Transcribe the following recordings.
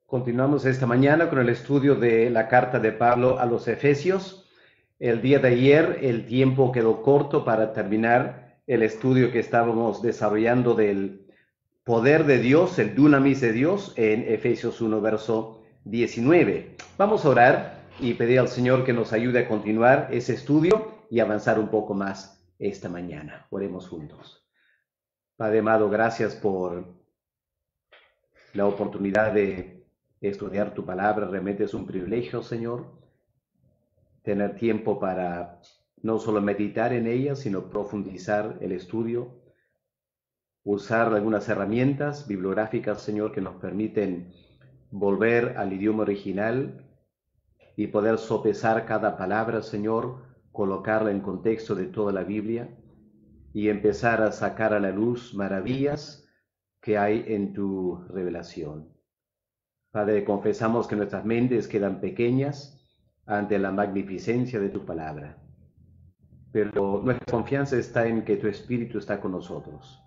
Continuamos esta mañana con el estudio de la carta de Pablo a los Efesios. El día de ayer el tiempo quedó corto para terminar el estudio que estábamos desarrollando del poder de Dios, el dunamis de Dios, en Efesios 1, verso 19. Vamos a orar y pedir al Señor que nos ayude a continuar ese estudio y avanzar un poco más esta mañana. Oremos juntos. Padre amado, gracias por la oportunidad de estudiar tu palabra. Realmente es un privilegio, Señor, tener tiempo para no solo meditar en ella, sino profundizar el estudio, usar algunas herramientas bibliográficas, Señor, que nos permiten volver al idioma original y poder sopesar cada palabra, Señor, colocarla en contexto de toda la Biblia y empezar a sacar a la luz maravillas que hay en tu revelación. Padre, confesamos que nuestras mentes quedan pequeñas ante la magnificencia de tu palabra, pero nuestra confianza está en que tu Espíritu está con nosotros.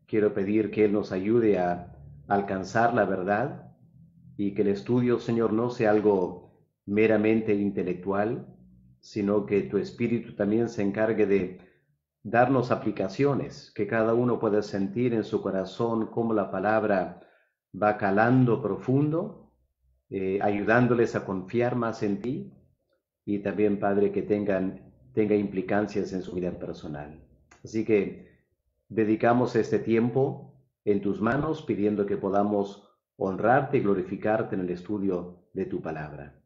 Quiero pedir que Él nos ayude a alcanzar la verdad y que el estudio, Señor, no sea algo meramente intelectual, sino que tu Espíritu también se encargue de darnos aplicaciones, que cada uno pueda sentir en su corazón cómo la palabra va calando profundo, ayudándoles a confiar más en ti y también, Padre, que tenga implicancias en su vida personal. Así que dedicamos este tiempo en tus manos, pidiendo que podamos honrarte y glorificarte en el estudio de tu palabra.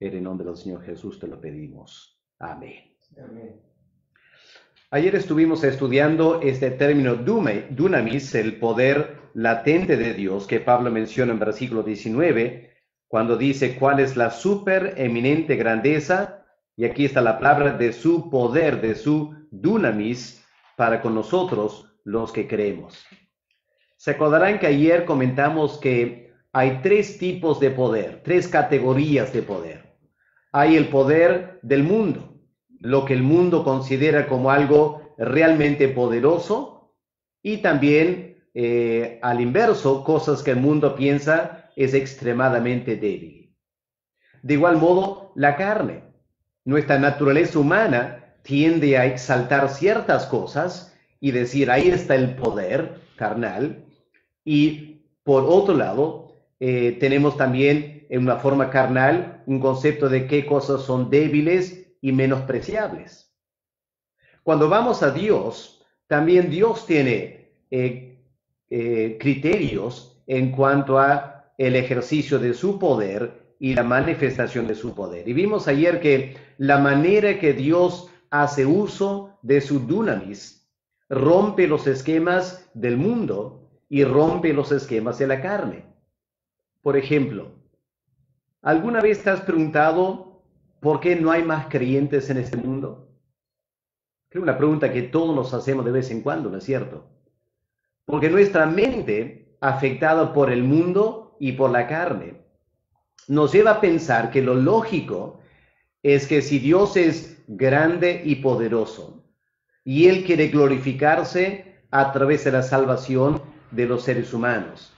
En el nombre del Señor Jesús te lo pedimos. Amén. Amén. Ayer estuvimos estudiando este término dunamis, el poder latente de Dios, que Pablo menciona en versículo 19, cuando dice cuál es la supereminente grandeza, y aquí está la palabra de su poder, de su dunamis, para con nosotros los que creemos. Se acordarán que ayer comentamos que hay tres tipos de poder, tres categorías de poder. Hay el poder del mundo, lo que el mundo considera como algo realmente poderoso, y también al inverso, cosas que el mundo piensa es extremadamente débil. De igual modo, la carne. Nuestra naturaleza humana tiende a exaltar ciertas cosas y decir, ahí está el poder carnal. Y por otro lado, tenemos también en una forma carnal un concepto de qué cosas son débiles y menospreciables. Cuando vamos a Dios, también Dios tiene criterios en cuanto a el ejercicio de su poder y la manifestación de su poder. Y vimos ayer que la manera que Dios hace uso de su dunamis rompe los esquemas del mundo y rompe los esquemas de la carne. Por ejemplo, ¿alguna vez te has preguntado por qué no hay más creyentes en este mundo? Creo una pregunta que todos nos hacemos de vez en cuando, ¿no es cierto? Porque nuestra mente, afectada por el mundo y por la carne, nos lleva a pensar que lo lógico es que si Dios es grande y poderoso, y Él quiere glorificarse a través de la salvación de los seres humanos,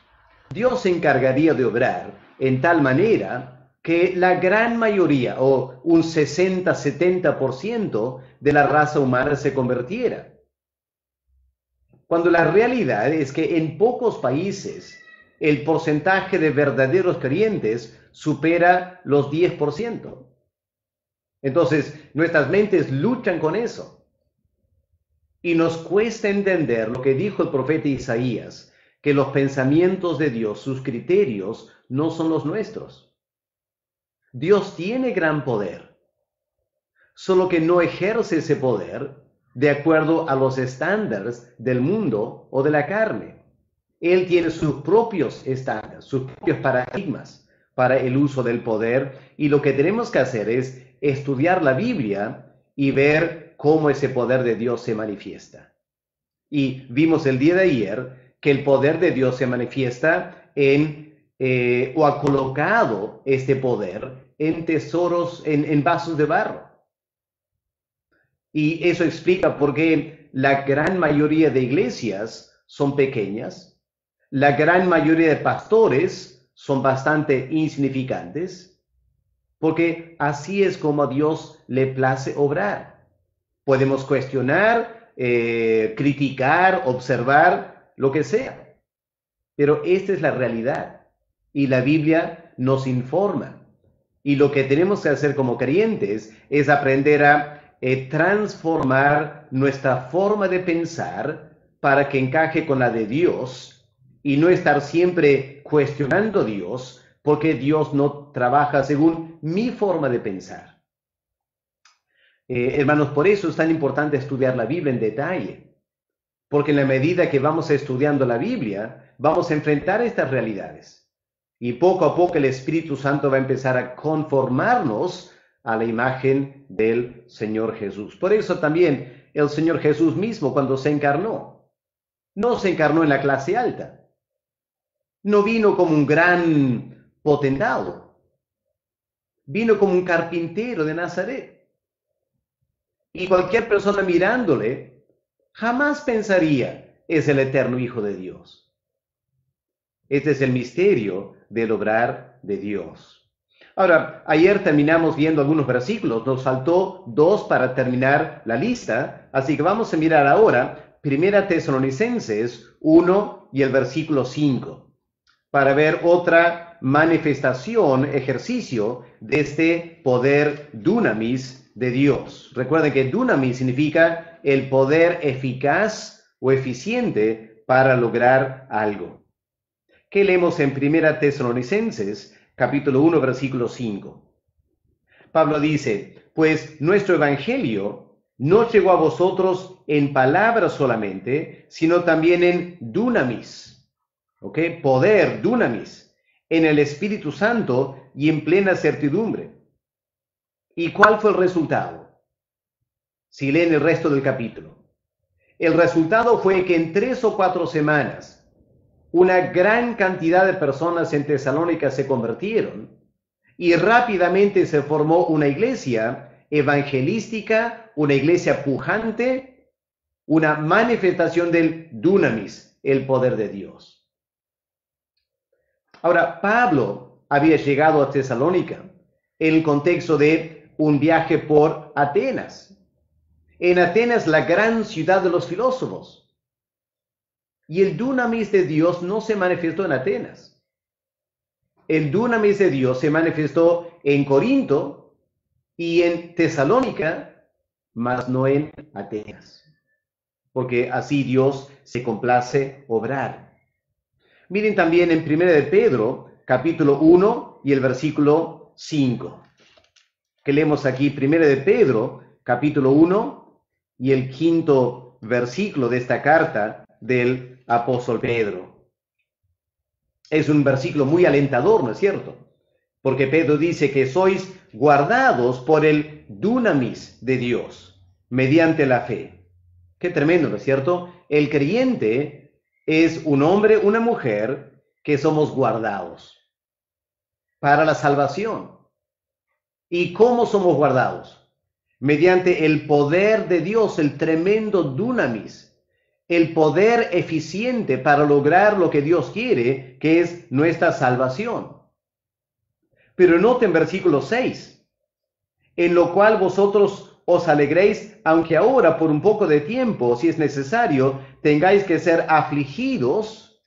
Dios se encargaría de obrar en tal manera que la gran mayoría, o un 60-70% de la raza humana se convirtiera. Cuando la realidad es que en pocos países el porcentaje de verdaderos creyentes supera los 10%. Entonces, nuestras mentes luchan con eso. Y nos cuesta entender lo que dijo el profeta Isaías, que los pensamientos de Dios, sus criterios, no son los nuestros. Dios tiene gran poder, solo que no ejerce ese poder de acuerdo a los estándares del mundo o de la carne. Él tiene sus propios estándares, sus propios paradigmas para el uso del poder, y lo que tenemos que hacer es estudiar la Biblia y ver cómo ese poder de Dios se manifiesta. Y vimos el día de ayer que el poder de Dios se manifiesta o ha colocado este poder en tesoros, en vasos de barro. Y eso explica por qué la gran mayoría de iglesias son pequeñas, la gran mayoría de pastores son bastante insignificantes, porque así es como a Dios le place obrar. Podemos cuestionar, criticar, observar, lo que sea, pero esta es la realidad y la Biblia nos informa. Y lo que tenemos que hacer como creyentes es aprender a transformar nuestra forma de pensar para que encaje con la de Dios y no estar siempre cuestionando a Dios porque Dios no trabaja según mi forma de pensar. Hermanos, por eso es tan importante estudiar la Biblia en detalle, porque en la medida que vamos estudiando la Biblia, vamos a enfrentar estas realidades. Y poco a poco el Espíritu Santo va a empezar a conformarnos a la imagen del Señor Jesús. Por eso también el Señor Jesús mismo, cuando se encarnó, no se encarnó en la clase alta. No vino como un gran potentado. Vino como un carpintero de Nazaret. Y cualquier persona mirándole jamás pensaría, es el eterno Hijo de Dios. Este es el misterio del obrar de Dios. Ahora, ayer terminamos viendo algunos versículos, nos faltó 2 para terminar la lista, así que vamos a mirar ahora 1 Tesalonicenses 1 y el versículo 5, para ver otra manifestación, ejercicio de este poder dunamis de Dios. Recuerden que dunamis significa el poder eficaz o eficiente para lograr algo. ¿Qué leemos en 1 Tesalonicenses, capítulo 1, versículo 5? Pablo dice, pues nuestro evangelio no llegó a vosotros en palabras solamente, sino también en dunamis, ¿ok? Poder, dunamis, en el Espíritu Santo y en plena certidumbre. ¿Y cuál fue el resultado? Si leen el resto del capítulo. El resultado fue que en 3 o 4 semanas, una gran cantidad de personas en Tesalónica se convirtieron y rápidamente se formó una iglesia evangelística, una iglesia pujante, una manifestación del dunamis, el poder de Dios. Ahora, Pablo había llegado a Tesalónica en el contexto de un viaje por Atenas. En Atenas, la gran ciudad de los filósofos. Y el dunamis de Dios no se manifestó en Atenas. El dunamis de Dios se manifestó en Corinto y en Tesalónica, mas no en Atenas. Porque así Dios se complace obrar. Miren también en 1 de Pedro, capítulo 1 y el versículo 5. Que leemos aquí 1 de Pedro, capítulo 1 y el 5º versículo de esta carta del apóstol Pedro. Es un versículo muy alentador, ¿no es cierto? Porque Pedro dice que sois guardados por el dunamis de Dios, mediante la fe. Qué tremendo, ¿no es cierto? El creyente es un hombre, una mujer, que somos guardados para la salvación. ¿Y cómo somos guardados? Mediante el poder de Dios, el tremendo dunamis, el poder eficiente para lograr lo que Dios quiere, que es nuestra salvación. Pero noten versículo 6, en lo cual vosotros os alegréis, aunque ahora por un poco de tiempo, si es necesario, tengáis que ser afligidos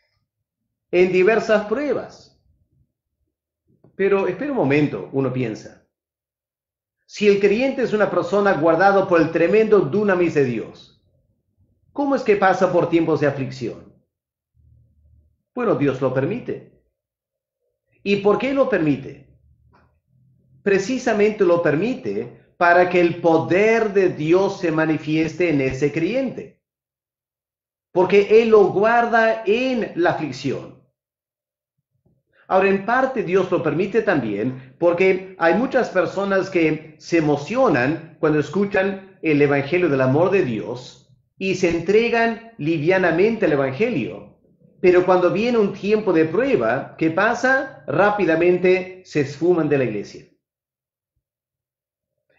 en diversas pruebas. Pero espera un momento, uno piensa. Si el creyente es una persona guardado por el tremendo dunamis de Dios, ¿cómo es que pasa por tiempos de aflicción? Bueno, Dios lo permite. ¿Y por qué lo permite? Precisamente lo permite para que el poder de Dios se manifieste en ese creyente. Porque Él lo guarda en la aflicción. Ahora, en parte Dios lo permite también porque hay muchas personas que se emocionan cuando escuchan el Evangelio del amor de Dios y se entregan livianamente al Evangelio. Pero cuando viene un tiempo de prueba, ¿qué pasa? Rápidamente se esfuman de la iglesia.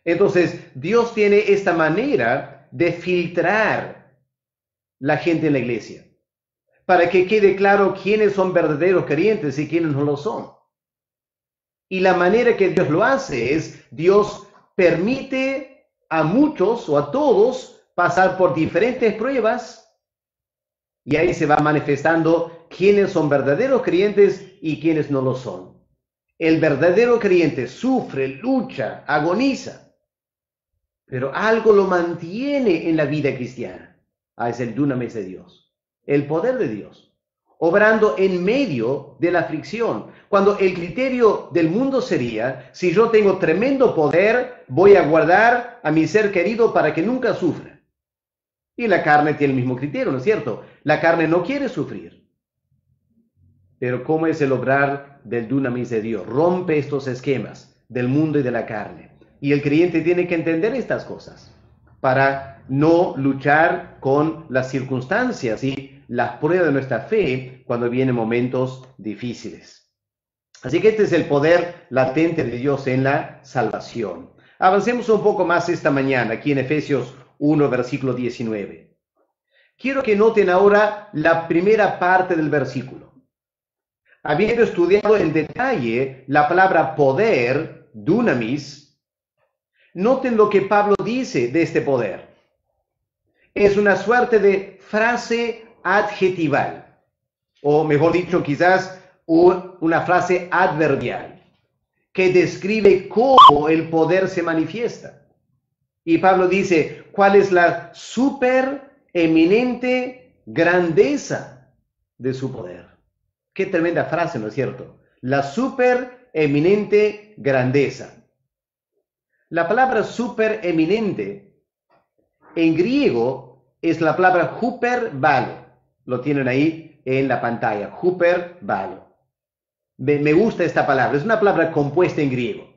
Entonces, Dios tiene esta manera de filtrar la gente en la iglesia. para que quede claro quiénes son verdaderos creyentes y quiénes no lo son. Y la manera que Dios lo hace es, Dios permite a muchos o a todos pasar por diferentes pruebas y ahí se va manifestando quiénes son verdaderos creyentes y quiénes no lo son. El verdadero creyente sufre, lucha, agoniza, pero algo lo mantiene en la vida cristiana. Es el dunamis de Dios, el poder de Dios, obrando en medio de la aflicción. Cuando el criterio del mundo sería, si yo tengo tremendo poder, voy a guardar a mi ser querido para que nunca sufra. Y la carne tiene el mismo criterio, ¿no es cierto? La carne no quiere sufrir. Pero ¿cómo es el obrar del dunamis de Dios? Rompe estos esquemas del mundo y de la carne. Y el creyente tiene que entender estas cosas para no luchar con las circunstancias y las pruebas de nuestra fe cuando vienen momentos difíciles. Así que este es el poder latente de Dios en la salvación. Avancemos un poco más esta mañana, aquí en Efesios 1, versículo 19. Quiero que noten ahora la primera parte del versículo. Habiendo estudiado en detalle la palabra poder, dunamis, noten lo que Pablo dice de este poder. Es una suerte de frase adjetival, o mejor dicho, quizás una frase adverbial, que describe cómo el poder se manifiesta. Y Pablo dice, ¿cuál es la supereminente grandeza de su poder? Qué tremenda frase, ¿no es cierto? La supereminente grandeza. La palabra supereminente en griego es la palabra huperbalo. Lo tienen ahí en la pantalla, huperbalo. Me gusta esta palabra, es una palabra compuesta en griego.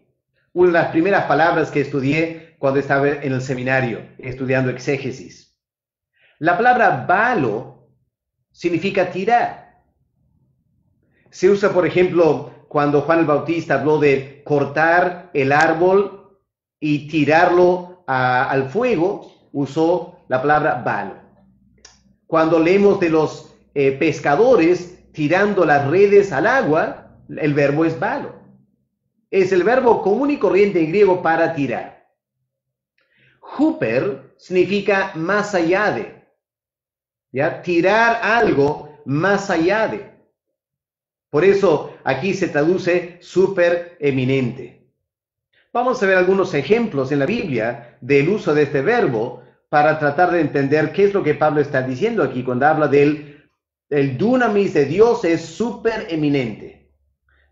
Una de las primeras palabras que estudié cuando estaba en el seminario, estudiando exégesis. La palabra balo significa tirar. Se usa, por ejemplo, cuando Juan el Bautista habló de cortar el árbol y tirarlo al fuego, usó la palabra balo. Cuando leemos de los pescadores tirando las redes al agua, el verbo es balo. Es el verbo común y corriente en griego para tirar. Huper significa más allá de. ¿Ya? Tirar algo más allá de. Por eso aquí se traduce supereminente. Vamos a ver algunos ejemplos en la Biblia del uso de este verbo para tratar de entender qué es lo que Pablo está diciendo aquí cuando habla del dunamis de Dios es supereminente.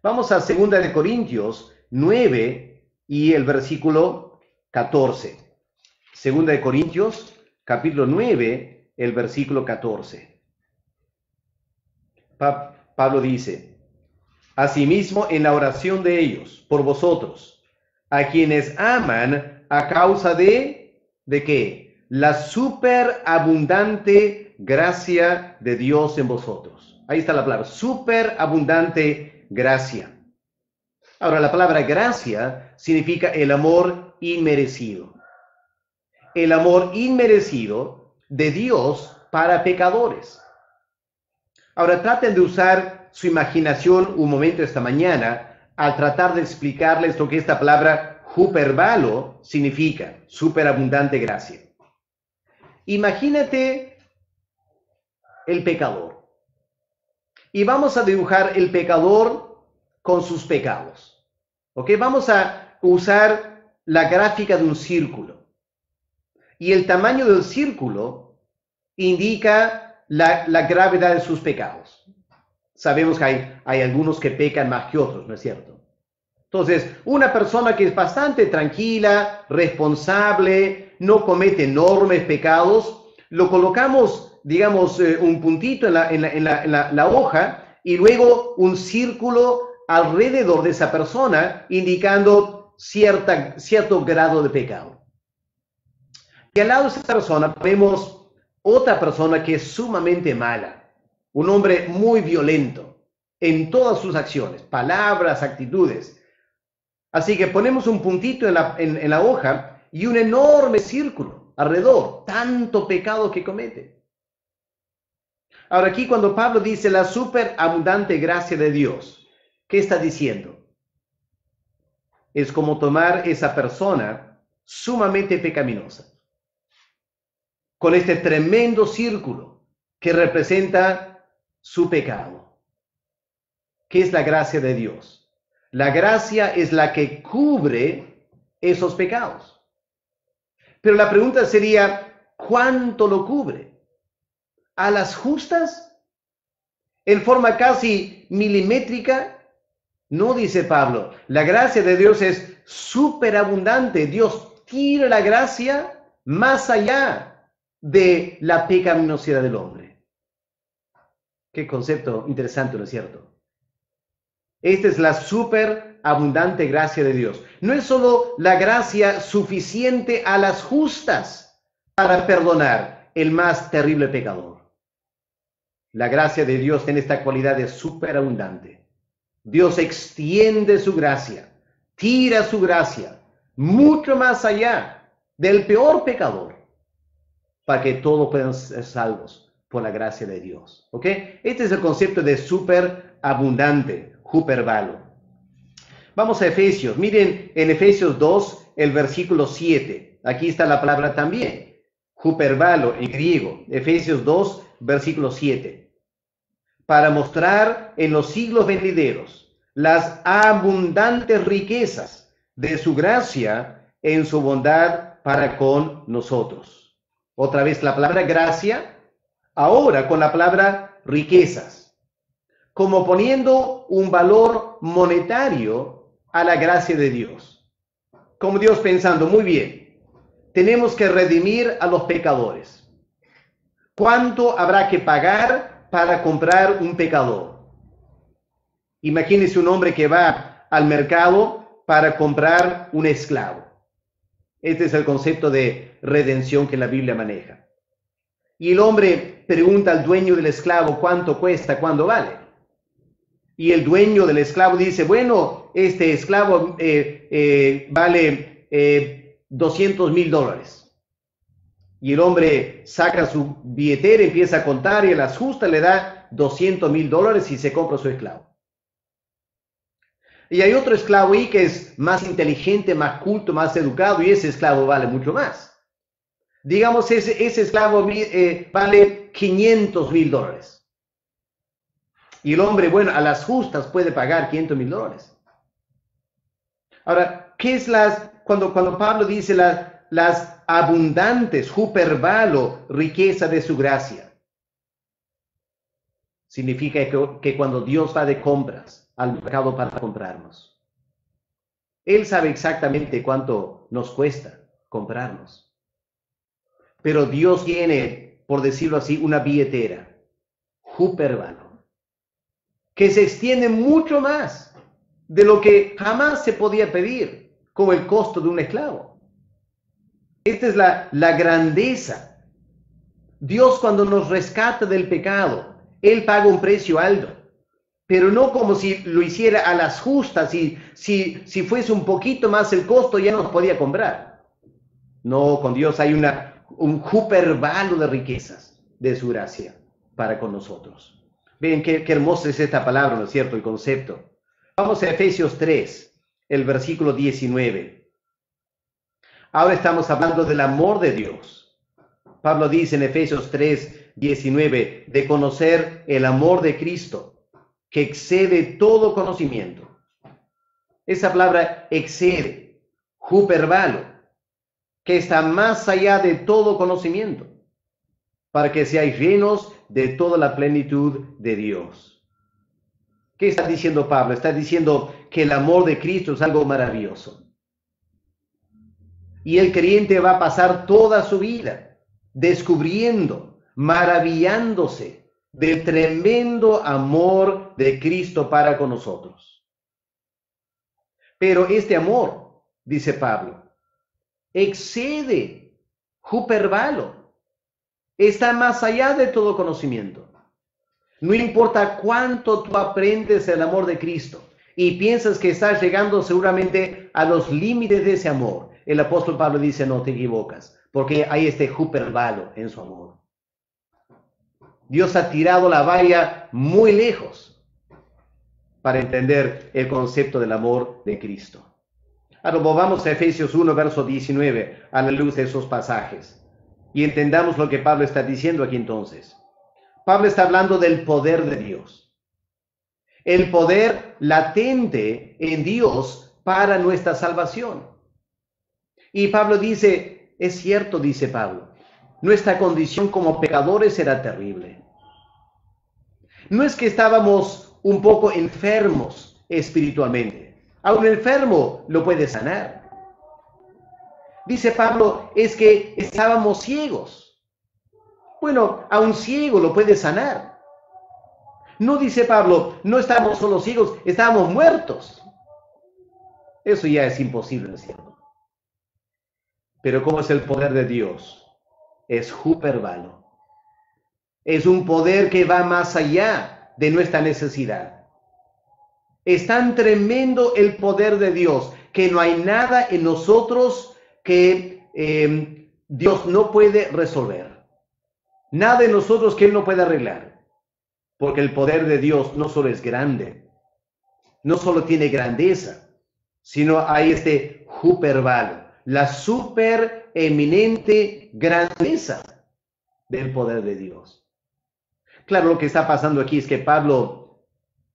Vamos a 2 de Corintios 9 y el versículo 14. 2 de Corintios, capítulo 9, el versículo 14. Pablo dice, asimismo en la oración de ellos, por vosotros, a quienes aman a causa ¿de qué? La superabundante gracia de Dios en vosotros. Ahí está la palabra, superabundante gracia. Ahora, la palabra gracia significa el amor inmerecido. El amor inmerecido de Dios para pecadores. Ahora, traten de usar su imaginación un momento esta mañana al tratar de explicarles lo que esta palabra huperbalo significa, superabundante gracia. Imagínate el pecador. Y vamos a dibujar el pecador con sus pecados. ¿Ok? Vamos a usar la gráfica de un círculo. Y el tamaño del círculo indica la gravedad de sus pecados. Sabemos que hay algunos que pecan más que otros, ¿no es cierto? Entonces, una persona que es bastante tranquila, responsable, no comete enormes pecados, lo colocamos, digamos, un puntito en la hoja y luego un círculo alrededor de esa persona indicando cierto grado de pecado. Y al lado de esa persona vemos otra persona que es sumamente mala, un hombre muy violento en todas sus acciones, palabras, actitudes. Así que ponemos un puntito en la hoja y un enorme círculo alrededor, tanto pecado que comete. Ahora aquí cuando Pablo dice la superabundante gracia de Dios, ¿qué está diciendo? Es como tomar esa persona sumamente pecaminosa, con este tremendo círculo que representa su pecado. ¿Qué es la gracia de Dios? La gracia es la que cubre esos pecados. Pero la pregunta sería, ¿cuánto lo cubre? ¿A las justas? ¿En forma casi milimétrica? No, dice Pablo. La gracia de Dios es superabundante. Dios tira la gracia más allá de la pecaminosidad del hombre. Qué concepto interesante, ¿no es cierto? Esta es la superabundante gracia de Dios. No es solo la gracia suficiente a las justas para perdonar el más terrible pecador. La gracia de Dios tiene esta cualidad de superabundante. Dios extiende su gracia, tira su gracia mucho más allá del peor pecador, para que todos puedan ser salvos por la gracia de Dios. ¿Ok? Este es el concepto de superabundante, hyperbalo. Vamos a Efesios. Miren en Efesios 2, el versículo 7. Aquí está la palabra también. Hyperbalo en griego. Efesios 2, versículo 7. Para mostrar en los siglos venideros las abundantes riquezas de su gracia en su bondad para con nosotros. Otra vez la palabra gracia, ahora con la palabra riquezas, como poniendo un valor monetario a la gracia de Dios. Como Dios pensando, muy bien, tenemos que redimir a los pecadores. ¿Cuánto habrá que pagar para comprar un pecador? Imagínese un hombre que va al mercado para comprar un esclavo. Este es el concepto de redención que la Biblia maneja. Y el hombre pregunta al dueño del esclavo cuánto cuesta, cuánto vale. Y el dueño del esclavo dice, bueno, este esclavo vale $200,000. Y el hombre saca su billetera, empieza a contar y a las justas le da $200,000 y se compra su esclavo. Y hay otro esclavo ahí que es más inteligente, más culto, más educado, y ese esclavo vale mucho más. Digamos, ese esclavo vale $500,000. Y el hombre, bueno, a las justas puede pagar $500,000. Ahora, ¿qué es cuando Pablo dice las abundantes, hyperbalo, riqueza de su gracia? Significa que cuando Dios va de compras al mercado para comprarnos, Él sabe exactamente cuánto nos cuesta comprarnos. Pero Dios tiene, por decirlo así, una billetera, hyperbalo, que se extiende mucho más de lo que jamás se podía pedir, como el costo de un esclavo. Esta es la grandeza. Dios, cuando nos rescata del pecado, Él paga un precio alto, pero no como si lo hiciera a las justas, si fuese un poquito más el costo ya nos podía comprar. No, con Dios hay un hyperbalo de riquezas de su gracia para con nosotros. Ven qué hermosa es esta palabra, ¿no es cierto? El concepto. Vamos a Efesios 3, el versículo 19. Ahora estamos hablando del amor de Dios. Pablo dice en Efesios 3, 19, de conocer el amor de Cristo, que excede todo conocimiento. Esa palabra excede, hyperbalo, que está más allá de todo conocimiento, para que seáis llenos de toda la plenitud de Dios. ¿Qué está diciendo Pablo? Está diciendo que el amor de Cristo es algo maravilloso. Y el creyente va a pasar toda su vida descubriendo, maravillándose del tremendo amor de Cristo para con nosotros. Pero este amor, dice Pablo, excede, hyperbalo, está más allá de todo conocimiento. No importa cuánto tú aprendes el amor de Cristo y piensas que estás llegando seguramente a los límites de ese amor, el apóstol Pablo dice, no te equivocas, porque hay este hyperbalo en su amor. Dios ha tirado la valla muy lejos para entender el concepto del amor de Cristo. Ahora volvamos a Efesios 1, verso 19, a la luz de esos pasajes, y entendamos lo que Pablo está diciendo aquí entonces. Pablo está hablando del poder de Dios, el poder latente en Dios para nuestra salvación. Y Pablo dice, es cierto, dice Pablo, nuestra condición como pecadores era terrible. No es que estábamos un poco enfermos espiritualmente. A un enfermo lo puede sanar. Dice Pablo, es que estábamos ciegos. Bueno, a un ciego lo puede sanar. No dice Pablo, no estábamos solo ciegos, estábamos muertos. Eso ya es imposible, ¿no es cierto? Pero ¿cómo es el poder de Dios? Es hyperbalo. Es un poder que va más allá de nuestra necesidad. Es tan tremendo el poder de Dios que no hay nada en nosotros que Dios no puede resolver. Nada en nosotros que Él no pueda arreglar. Porque el poder de Dios no solo es grande, no solo tiene grandeza, sino hay este hyperbalo, la supereminente grandeza del poder de Dios. Claro, lo que está pasando aquí es que Pablo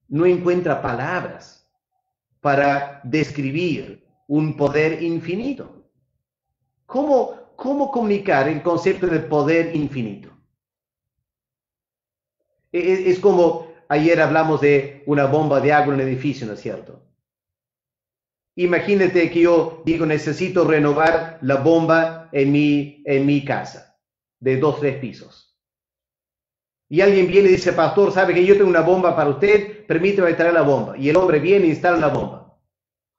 no encuentra palabras para describir un poder infinito. ¿Cómo comunicar el concepto de poder infinito? Es como ayer hablamos de una bomba de agua en un edificio, ¿no es cierto? Imagínate que yo digo, necesito renovar la bomba en mi casa, de 2, 3 pisos. Y alguien viene y dice, pastor, ¿sabe que yo tengo una bomba para usted? Permíteme traer la bomba. Y el hombre viene e instala la bomba.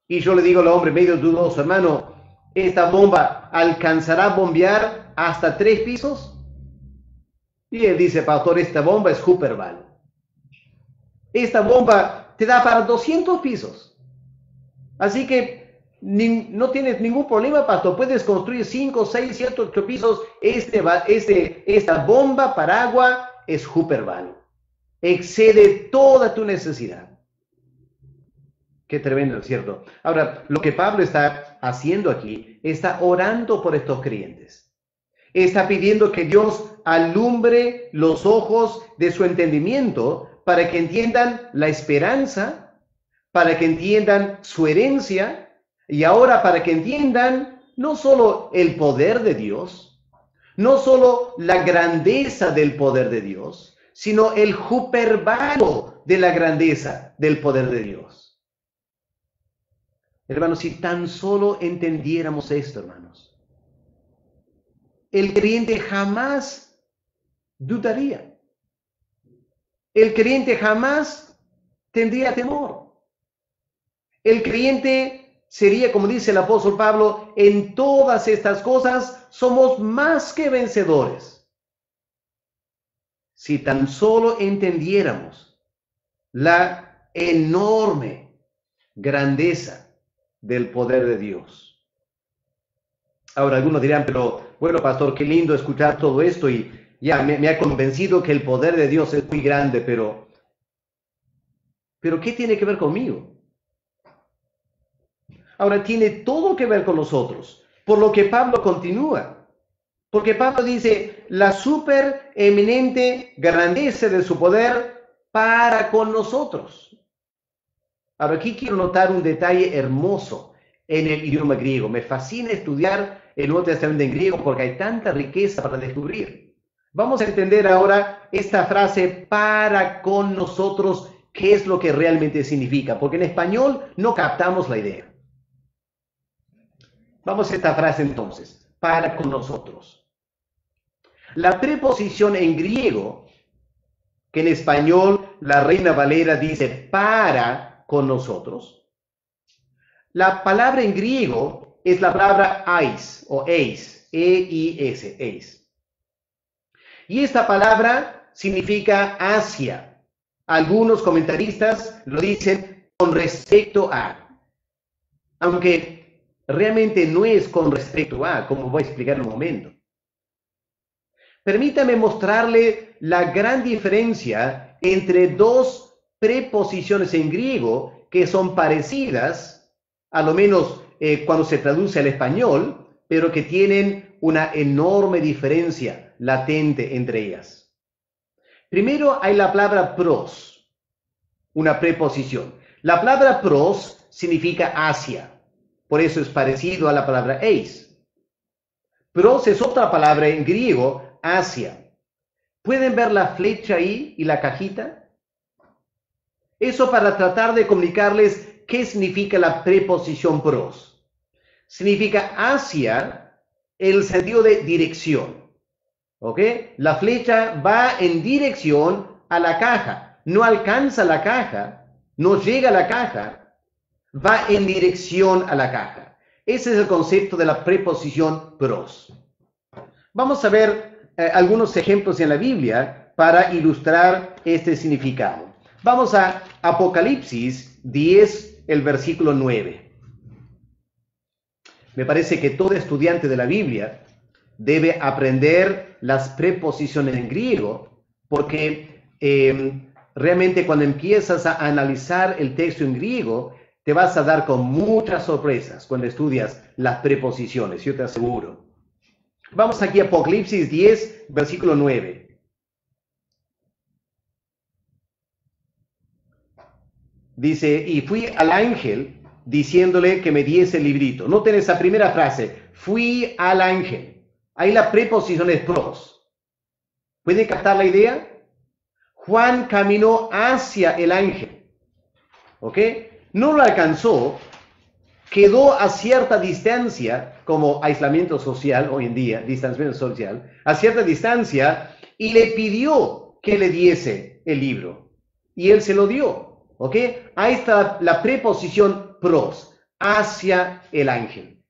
Y yo le digo al hombre medio dudoso, hermano, ¿esta bomba alcanzará a bombear hasta 3 pisos? Y él dice, pastor, esta bomba es hyperbalo. Esta bomba te da para 200 pisos. Así que no tienes ningún problema, pastor. Puedes construir 5, 6, 7, 8 pisos. Esta bomba para agua es hyperbalo. Excede toda tu necesidad. Qué tremendo, ¿cierto? Ahora, lo que Pablo está haciendo aquí, está orando por estos creyentes. Está pidiendo que Dios alumbre los ojos de su entendimiento para que entiendan la esperanza, para que entiendan su herencia y ahora para que entiendan no solo el poder de Dios, no solo la grandeza del poder de Dios, sino el hyperbalo de la grandeza del poder de Dios. Hermanos, si tan solo entendiéramos esto, hermanos, el creyente jamás dudaría. El creyente jamás tendría temor. El creyente sería, como dice el apóstol Pablo, en todas estas cosas somos más que vencedores. Si tan solo entendiéramos la enorme grandeza del poder de Dios. Ahora algunos dirán, pero bueno, pastor, qué lindo escuchar todo esto y ya me ha convencido que el poder de Dios es muy grande, pero ¿qué tiene que ver conmigo? Ahora tiene todo que ver con nosotros, por lo que Pablo continúa. Porque Pablo dice, la supereminente grandeza de su poder para con nosotros. Ahora aquí quiero notar un detalle hermoso en el idioma griego. Me fascina estudiar el Nuevo Testamento en griego porque hay tanta riqueza para descubrir. Vamos a entender ahora esta frase para con nosotros, qué es lo que realmente significa, porque en español no captamos la idea. Vamos a esta frase entonces, para con nosotros. La preposición en griego, que en español la Reina Valera dice para con nosotros, la palabra en griego es la palabra eis o eis, E-I-S, eis. Y esta palabra significa hacia. Algunos comentaristas lo dicen con respecto a. Aunque realmente no es con respecto a, como voy a explicar en un momento. Permítame mostrarle la gran diferencia entre dos preposiciones en griego que son parecidas, a lo menos cuando se traduce al español, pero que tienen una enorme diferencia latente entre ellas. Primero hay la palabra pros, una preposición. La palabra pros significa hacia, por eso es parecido a la palabra eis. Pros es otra palabra en griego, hacia. ¿Pueden ver la flecha ahí y la cajita? Eso para tratar de comunicarles qué significa la preposición pros. Significa hacia el sentido de dirección. ¿Ok? La flecha va en dirección a la caja. No alcanza la caja, no llega a la caja, va en dirección a la caja. Ese es el concepto de la preposición pros. Vamos a ver algunos ejemplos en la Biblia para ilustrar este significado. Vamos a Apocalipsis 10, el versículo 9. Me parece que todo estudiante de la Biblia debe aprender las preposiciones en griego, porque realmente cuando empiezas a analizar el texto en griego, te vas a dar con muchas sorpresas cuando estudias las preposiciones, yo te aseguro. Vamos aquí a Apocalipsis 10, versículo 9. Dice, y fui al ángel diciéndole que me diese el librito. Noten esa primera frase, fui al ángel. Ahí la preposición es pros. ¿Pueden captar la idea? Juan caminó hacia el ángel. ¿Ok? No lo alcanzó, quedó a cierta distancia, como aislamiento social hoy en día, distanciamiento social, a cierta distancia, y le pidió que le diese el libro. Y él se lo dio. ¿Ok? Ahí está la preposición pros, hacia el ángel.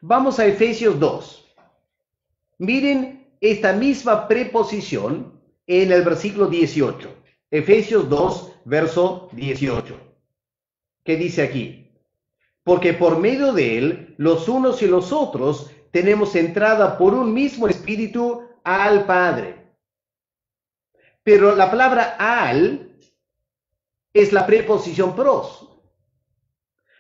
Vamos a Efesios 2. Miren esta misma preposición en el versículo 18. Efesios 2, verso 18. ¿Qué dice aquí? Porque por medio de él, los unos y los otros, tenemos entrada por un mismo espíritu al Padre. Pero la palabra al es la preposición pros.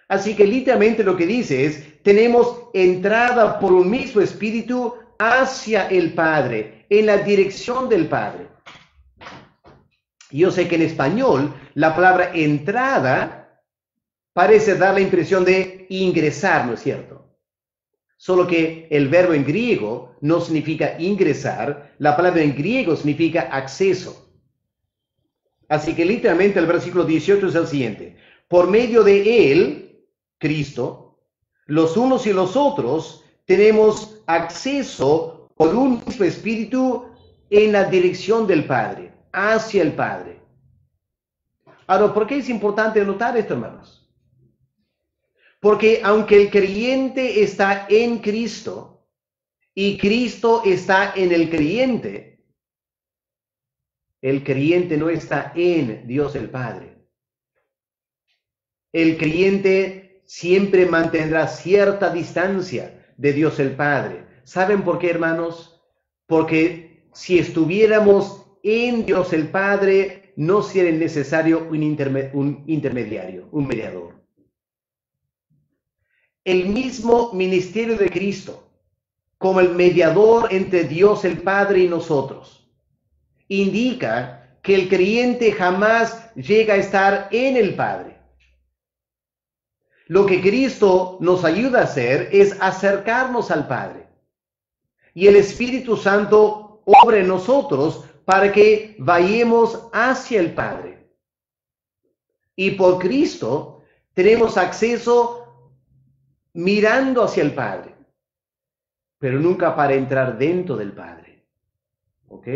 Así que literalmente lo que dice es, tenemos entrada por un mismo espíritu hacia el Padre, en la dirección del Padre. Yo sé que en español la palabra entrada parece dar la impresión de ingresar, ¿no es cierto? Solo que el verbo en griego no significa ingresar, la palabra en griego significa acceso. Así que literalmente el versículo 18 es el siguiente. Por medio de él, Cristo, los unos y los otros tenemos acceso por un mismo espíritu en la dirección del Padre, hacia el Padre. Ahora, ¿por qué es importante notar esto, hermanos? Porque aunque el creyente está en Cristo y Cristo está en el creyente no está en Dios el Padre. El creyente siempre mantendrá cierta distancia de Dios el Padre. ¿Saben por qué, hermanos? Porque si estuviéramos en Dios el Padre, no sería necesario un intermediario, un mediador. El mismo ministerio de Cristo, como el mediador entre Dios el Padre y nosotros, indica que el creyente jamás llega a estar en el Padre. Lo que Cristo nos ayuda a hacer es acercarnos al Padre. Y el Espíritu Santo obra en nosotros para que vayamos hacia el Padre. Y por Cristo tenemos acceso mirando hacia el Padre, pero nunca para entrar dentro del Padre. ¿Ok?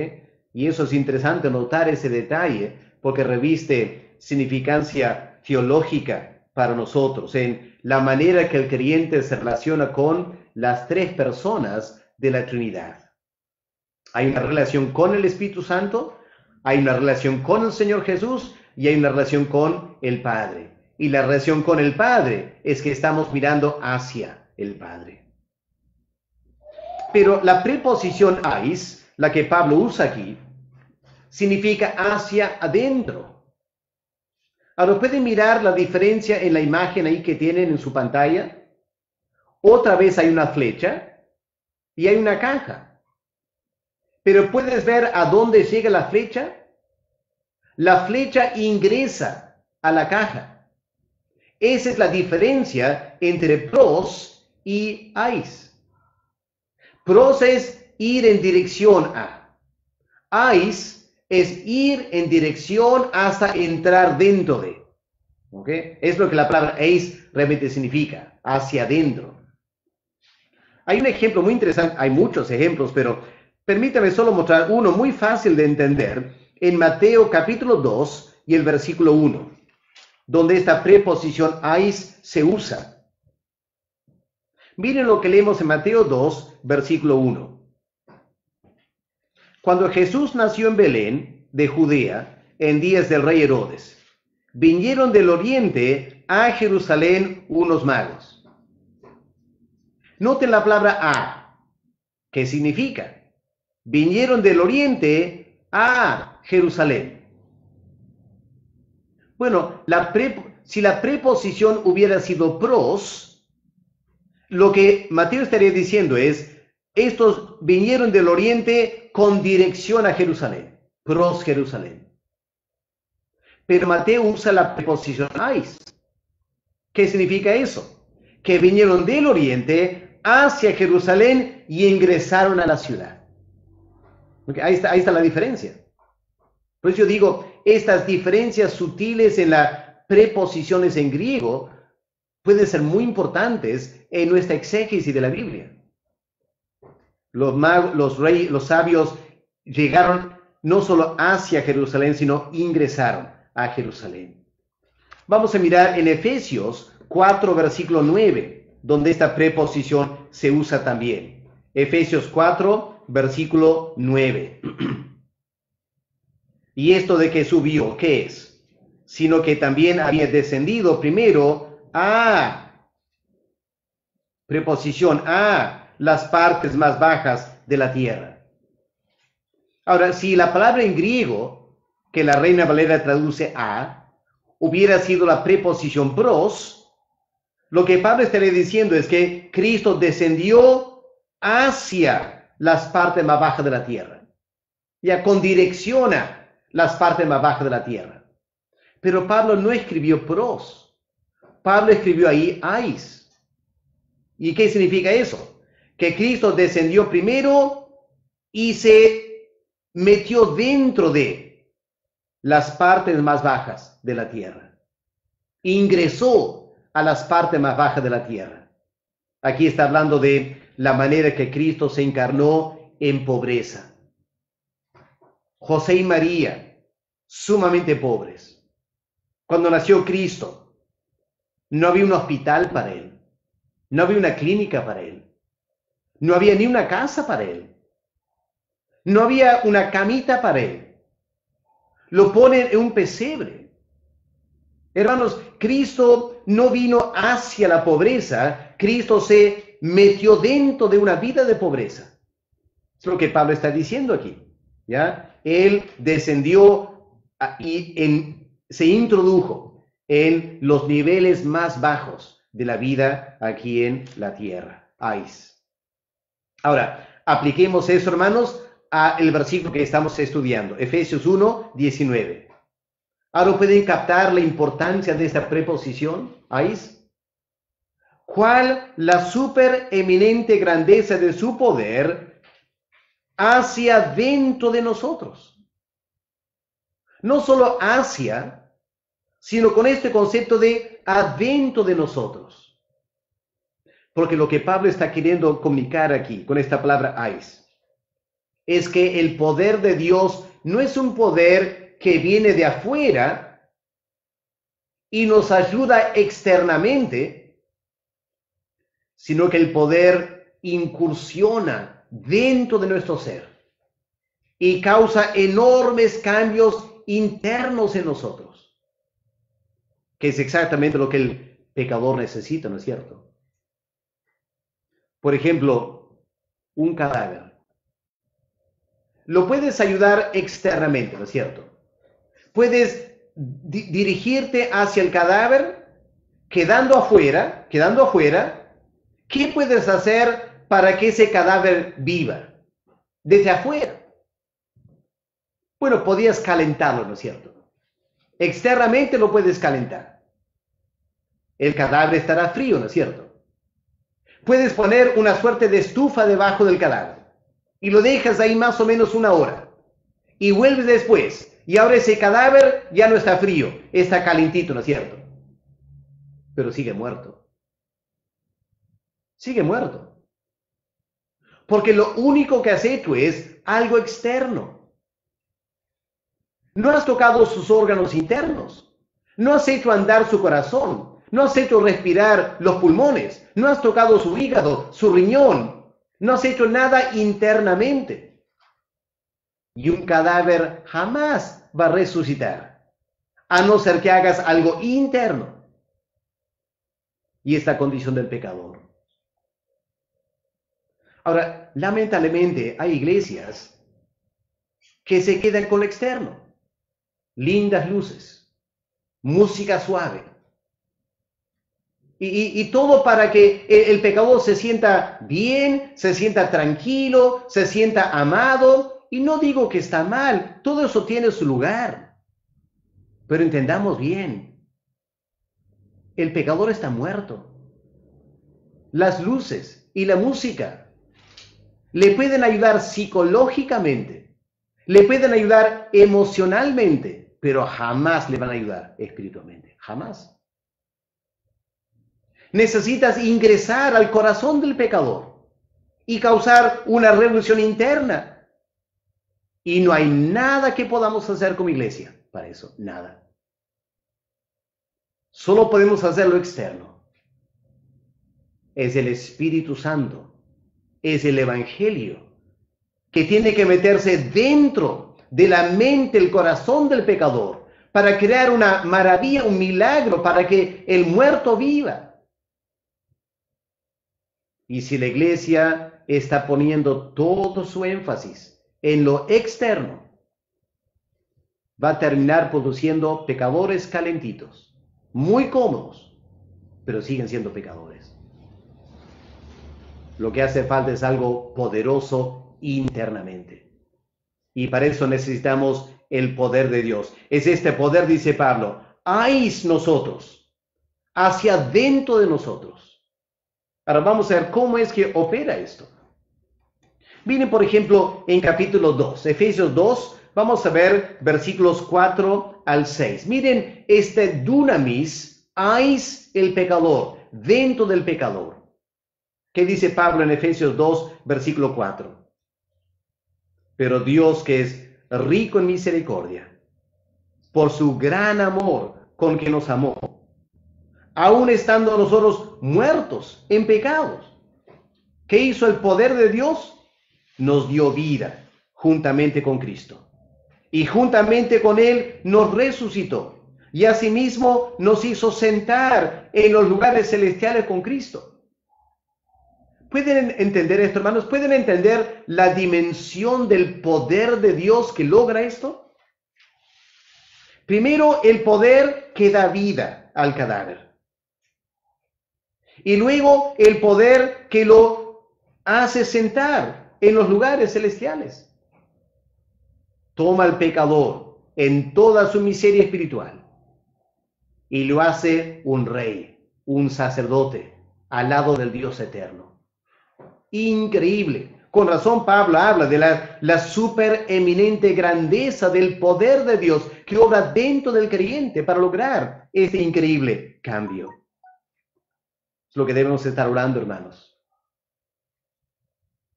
Y eso es interesante notar ese detalle porque reviste significancia teológica para nosotros en la manera que el creyente se relaciona con las tres personas de la Trinidad. Hay una relación con el Espíritu Santo, hay una relación con el Señor Jesús y hay una relación con el Padre. Y la relación con el Padre es que estamos mirando hacia el Padre. Pero la preposición ais, la que Pablo usa aquí, significa hacia adentro. Ahora, ¿pueden mirar la diferencia en la imagen ahí que tienen en su pantalla? Otra vez hay una flecha y hay una caja. Pero ¿puedes ver a dónde llega la flecha? La flecha ingresa a la caja. Esa es la diferencia entre pros y ais. Pros es ir en dirección a. Ais es ir en dirección hasta entrar dentro de. ¿Ok? Es lo que la palabra ais realmente significa, hacia adentro. Hay un ejemplo muy interesante, hay muchos ejemplos, pero permítame solo mostrar uno muy fácil de entender en Mateo capítulo 2 y el versículo 1, donde esta preposición ais se usa. Miren lo que leemos en Mateo 2, versículo 1. Cuando Jesús nació en Belén, de Judea, en días del rey Herodes, vinieron del oriente a Jerusalén unos magos. Noten la palabra a. ¿Qué significa? Vinieron del oriente a Jerusalén. Bueno, si la preposición hubiera sido pros, lo que Mateo estaría diciendo es, estos vinieron del oriente con dirección a Jerusalén, pros Jerusalén. Pero Mateo usa la preposición ais. ¿Qué significa eso? Que vinieron del oriente hacia Jerusalén y ingresaron a la ciudad. Okay, ahí está la diferencia. Por eso yo digo, estas diferencias sutiles en las preposiciones en griego pueden ser muy importantes en nuestra exégesis de la Biblia. Los sabios llegaron no solo hacia Jerusalén, sino ingresaron a Jerusalén. Vamos a mirar en Efesios 4, versículo 9, donde esta preposición se usa también. Efesios 4, versículo 9. Y esto de que subió, ¿qué es? Sino que también había descendido primero a, preposición a, las partes más bajas de la tierra. Ahora, si la palabra en griego, que la Reina Valera traduce a, hubiera sido la preposición pros, lo que Pablo estaría diciendo es que Cristo descendió hacia las partes más bajas de la tierra. Ya con dirección a las partes más bajas de la tierra. Pero Pablo no escribió pros. Pablo escribió ahí ais. ¿Y qué significa eso? Que Cristo descendió primero y se metió dentro de las partes más bajas de la tierra. Ingresó a las partes más bajas de la tierra. Aquí está hablando de la manera que Cristo se encarnó en pobreza. José y María, sumamente pobres. Cuando nació Cristo, no había un hospital para él. No había una clínica para él. No había ni una casa para él. No había una camita para él. Lo ponen en un pesebre. Hermanos, Cristo no vino hacia la pobreza. Cristo se metió dentro de una vida de pobreza. Es lo que Pablo está diciendo aquí. ¿Ya? Él descendió y se introdujo en los niveles más bajos de la vida aquí en la tierra. Ais. Ahora, apliquemos eso, hermanos, al versículo que estamos estudiando, Efesios 1, 19. Ahora pueden captar la importancia de esta preposición, ais. ¿Cuál la supereminente grandeza de su poder hacia dentro de nosotros? No solo hacia, sino con este concepto de adentro de nosotros. Porque lo que Pablo está queriendo comunicar aquí con esta palabra ais es que el poder de Dios no es un poder que viene de afuera y nos ayuda externamente, sino que el poder incursiona dentro de nuestro ser y causa enormes cambios internos en nosotros, que es exactamente lo que el pecador necesita, ¿no es cierto? Por ejemplo, un cadáver. Lo puedes ayudar externamente, ¿no es cierto? Puedes dirigirte hacia el cadáver quedando afuera. ¿Qué puedes hacer para que ese cadáver viva? Desde afuera. Bueno, podías calentarlo, ¿no es cierto? Externamente lo puedes calentar. El cadáver estará frío, ¿no es cierto? Puedes poner una suerte de estufa debajo del cadáver y lo dejas ahí más o menos una hora. Y vuelves después y ahora ese cadáver ya no está frío, está calentito, ¿no es cierto? Pero sigue muerto. Sigue muerto. Porque lo único que has hecho es algo externo. No has tocado sus órganos internos. No has hecho andar su corazón. No has hecho respirar los pulmones. No has tocado su hígado, su riñón. No has hecho nada internamente. Y un cadáver jamás va a resucitar, a no ser que hagas algo interno. Y esta condición del pecador. Ahora, lamentablemente hay iglesias que se quedan con lo externo. Lindas luces, música suave. Y todo para que el pecador se sienta bien, se sienta tranquilo, se sienta amado. Y no digo que está mal, todo eso tiene su lugar. Pero entendamos bien, el pecador está muerto. Las luces y la música le pueden ayudar psicológicamente, le pueden ayudar emocionalmente, pero jamás le van a ayudar espiritualmente, jamás. Necesitas ingresar al corazón del pecador y causar una revolución interna. Y no hay nada que podamos hacer como iglesia para eso, nada. Solo podemos hacer lo externo. Es el Espíritu Santo, es el Evangelio, que tiene que meterse dentro de la mente, el corazón del pecador, para crear una maravilla, un milagro, para que el muerto viva. Y si la iglesia está poniendo todo su énfasis en lo externo, va a terminar produciendo pecadores calentitos, muy cómodos, pero siguen siendo pecadores. Lo que hace falta es algo poderoso internamente. Y para eso necesitamos el poder de Dios. Es este poder, dice Pablo, hayáis nosotros, hacia dentro de nosotros. Ahora vamos a ver cómo es que opera esto. Miren, por ejemplo, en capítulo 2, Efesios 2, vamos a ver versículos 4 al 6. Miren este dunamis, hayáis el pecador, dentro del pecador. ¿Qué dice Pablo en Efesios 2, versículo 4? Pero Dios, que es rico en misericordia, por su gran amor con que nos amó, aun estando nosotros muertos en pecados, ¿qué hizo el poder de Dios? Nos dio vida juntamente con Cristo. Y juntamente con Él nos resucitó. Y asimismo nos hizo sentar en los lugares celestiales con Cristo. ¿Pueden entender esto, hermanos? ¿Pueden entender la dimensión del poder de Dios que logra esto? Primero, el poder que da vida al cadáver. Y luego, el poder que lo hace sentar en los lugares celestiales. Toma al pecador en toda su miseria espiritual y lo hace un rey, un sacerdote, al lado del Dios eterno. Increíble. Con razón Pablo habla de la supereminente grandeza del poder de Dios que obra dentro del creyente para lograr este increíble cambio. Es lo que debemos estar orando, hermanos.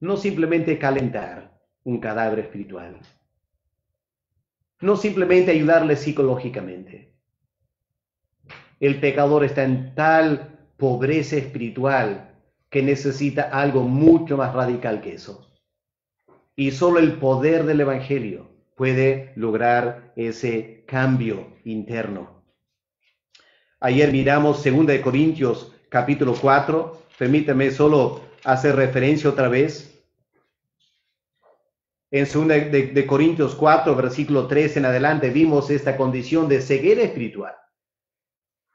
No simplemente calentar un cadáver espiritual. No simplemente ayudarle psicológicamente. El pecador está en tal pobreza espiritual que necesita algo mucho más radical que eso. Y solo el poder del Evangelio puede lograr ese cambio interno. Ayer miramos 2 Corintios capítulo 4. Permítame solo hacer referencia otra vez. En 2 de Corintios 4, versículo 3 en adelante, vimos esta condición de ceguera espiritual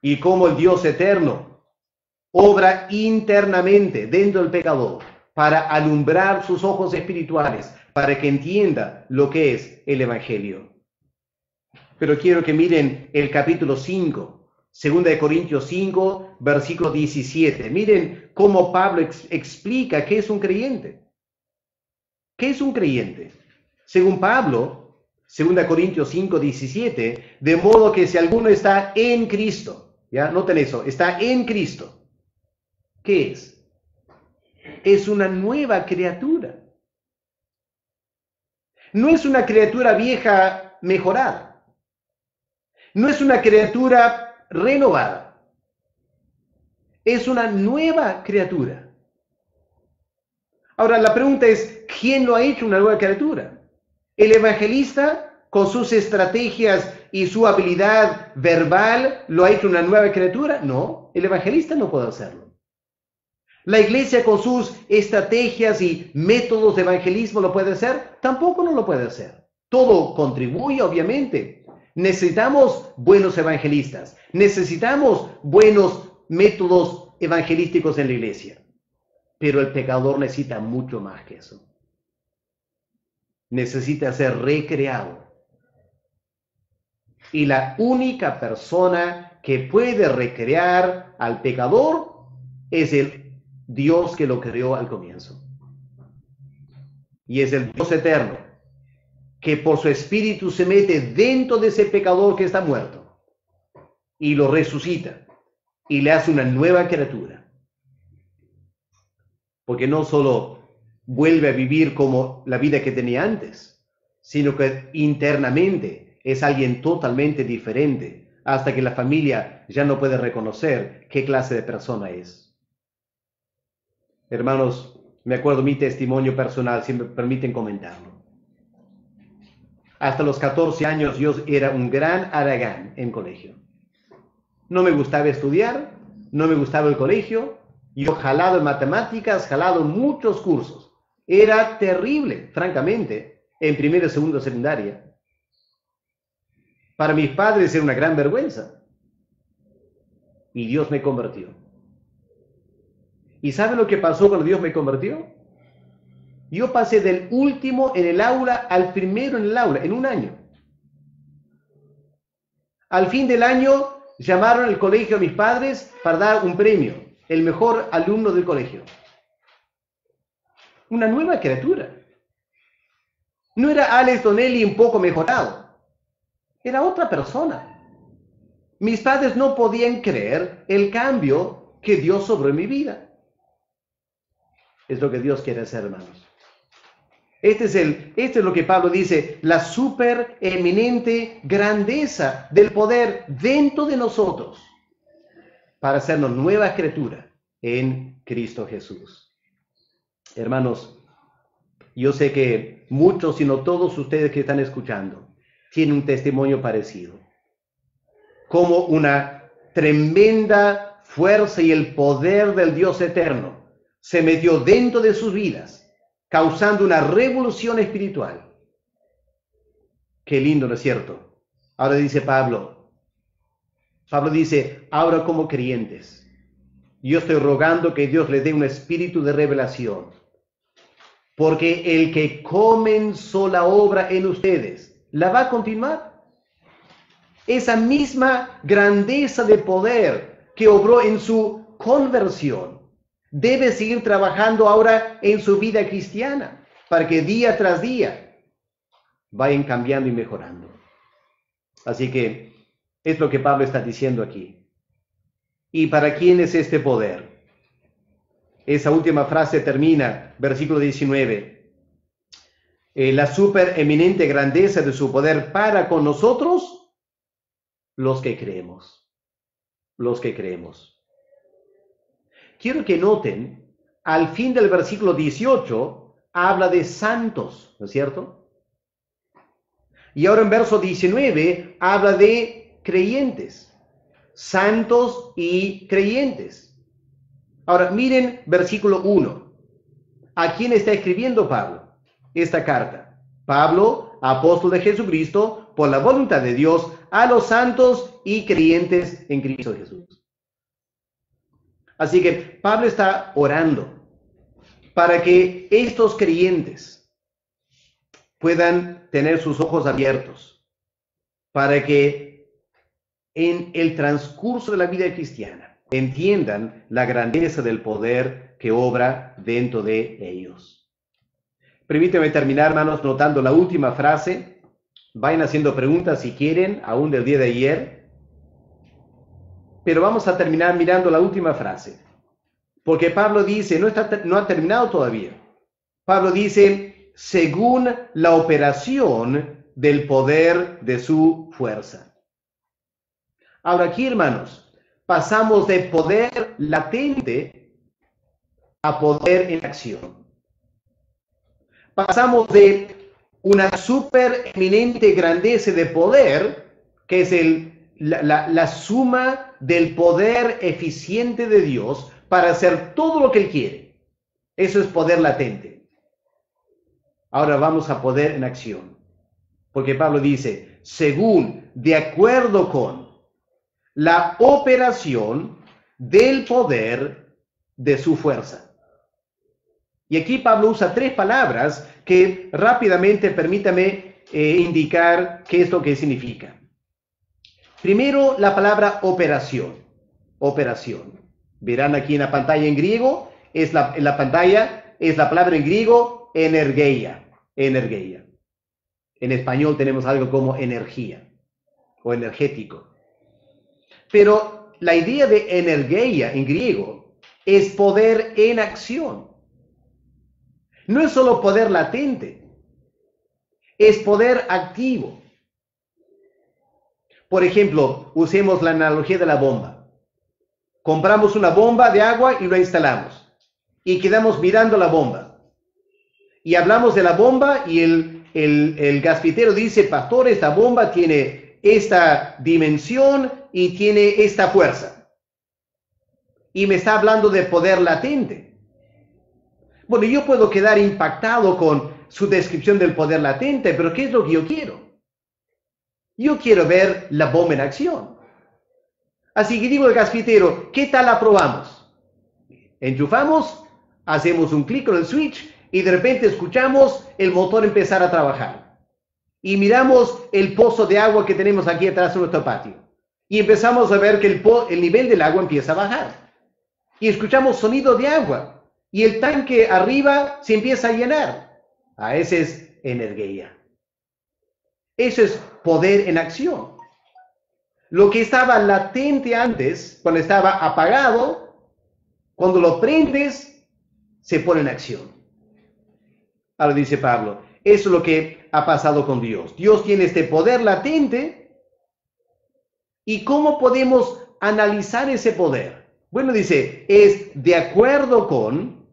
y cómo el Dios eterno obra internamente dentro del pecador para alumbrar sus ojos espirituales, para que entienda lo que es el Evangelio. Pero quiero que miren el capítulo 5, 2 de Corintios 5, versículo 17. Miren cómo Pablo explica qué es un creyente. ¿Qué es un creyente? Según Pablo, 2 Corintios 5, 17, de modo que si alguno está en Cristo, ¿ya? Noten eso, está en Cristo. ¿Qué es? Es una nueva criatura. No es una criatura vieja mejorada. No es una criatura renovada. Es una nueva criatura. Ahora, la pregunta es, ¿quién lo ha hecho una nueva criatura? ¿El evangelista, con sus estrategias y su habilidad verbal, lo ha hecho una nueva criatura? No, el evangelista no puede hacerlo. ¿La iglesia con sus estrategias y métodos de evangelismo lo puede hacer? Tampoco no lo puede hacer. Todo contribuye, obviamente. Necesitamos buenos evangelistas. Necesitamos buenos métodos evangelísticos en la iglesia. Pero el pecador necesita mucho más que eso. Necesita ser recreado. Y la única persona que puede recrear al pecador es el Dios que lo creó al comienzo. Y es el Dios eterno que por su espíritu se mete dentro de ese pecador que está muerto y lo resucita y le hace una nueva criatura. Porque no solo vuelve a vivir como la vida que tenía antes, sino que internamente es alguien totalmente diferente, hasta que la familia ya no puede reconocer qué clase de persona es. Hermanos, me acuerdo mi testimonio personal, si me permiten comentarlo. Hasta los 14 años yo era un gran haragán en colegio. No me gustaba estudiar, no me gustaba el colegio. Yo jalado en matemáticas, jalado en muchos cursos. Era terrible, francamente, en primero y segundo de secundaria. Para mis padres era una gran vergüenza. Y Dios me convirtió. ¿Y sabe lo que pasó cuando Dios me convirtió? Yo pasé del último en el aula al primero en el aula, en un año. Al fin del año llamaron al colegio a mis padres para dar un premio. El mejor alumno del colegio. Una nueva criatura. No era Alex Donnelly un poco mejorado. Era otra persona. Mis padres no podían creer el cambio que Dios obró en mi vida. Es lo que Dios quiere hacer, hermanos. Este es lo que Pablo dice, la supereminente grandeza del poder dentro de nosotros, para hacernos nueva criatura en Cristo Jesús. Hermanos, yo sé que muchos, si no todos ustedes que están escuchando, tienen un testimonio parecido. Como una tremenda fuerza y el poder del Dios eterno se metió dentro de sus vidas, causando una revolución espiritual. Qué lindo, ¿no es cierto? Ahora dice Pablo dice, ahora como creyentes, yo estoy rogando que Dios les dé un espíritu de revelación, porque el que comenzó la obra en ustedes, la va a continuar. Esa misma grandeza de poder que obró en su conversión, debe seguir trabajando ahora en su vida cristiana, para que día tras día vayan cambiando y mejorando. Así que es lo que Pablo está diciendo aquí. ¿Y para quién es este poder? Esa última frase termina, versículo 19. La supereminente grandeza de su poder para con nosotros, los que creemos. Los que creemos. Quiero que noten, al fin del versículo 18, habla de santos, ¿no es cierto? Y ahora en verso 19, habla de creyentes, santos y creyentes. Ahora miren versículo 1. ¿A quién está escribiendo Pablo esta carta? Pablo, apóstol de Jesucristo, por la voluntad de Dios, a los santos y creyentes en Cristo Jesús. Así que Pablo está orando para que estos creyentes puedan tener sus ojos abiertos, para que en el transcurso de la vida cristiana entiendan la grandeza del poder que obra dentro de ellos. Permíteme terminar, hermanos, notando la última frase. Vayan haciendo preguntas si quieren, aún del día de ayer. Pero vamos a terminar mirando la última frase. Porque Pablo dice, no ha terminado todavía. Pablo dice, según la operación del poder de su fuerza. Ahora aquí, hermanos, pasamos de poder latente a poder en acción. Pasamos de una super eminente grandeza de poder, que es la suma del poder eficiente de Dios para hacer todo lo que Él quiere. Eso es poder latente. Ahora vamos a poder en acción. Porque Pablo dice, según, de acuerdo con la operación del poder de su fuerza. Y aquí Pablo usa tres palabras que rápidamente permítame indicar qué es lo que significa. Primero, la palabra operación. Operación. Verán aquí en la pantalla en griego, en la pantalla es la palabra en griego energeia. Energeia. En español tenemos algo como energía o energético. Pero la idea de energeia en griego es poder en acción. No es solo poder latente, es poder activo. Por ejemplo, usemos la analogía de la bomba. Compramos una bomba de agua y la instalamos. Y quedamos mirando la bomba. Y hablamos de la bomba y el gasfitero dice, pastor, esta bomba tiene esta dimensión y tiene esta fuerza. Y me está hablando de poder latente. Bueno, yo puedo quedar impactado con su descripción del poder latente, pero ¿qué es lo que yo quiero? Yo quiero ver la bomba en acción. Así que digo al gasfitero, ¿qué tal la probamos? Enchufamos, hacemos un clic con el switch y de repente escuchamos el motor empezar a trabajar. Y miramos el pozo de agua que tenemos aquí atrás de nuestro patio. Y empezamos a ver que el nivel del agua empieza a bajar. Y escuchamos sonido de agua. Y el tanque arriba se empieza a llenar. Ese es energía. Eso es poder en acción. Lo que estaba latente antes, cuando estaba apagado, cuando lo prendes, se pone en acción. Ahora dice Pablo, eso es lo que ha pasado con Dios. Dios tiene este poder latente. ¿Y cómo podemos analizar ese poder? Bueno, dice, es de acuerdo con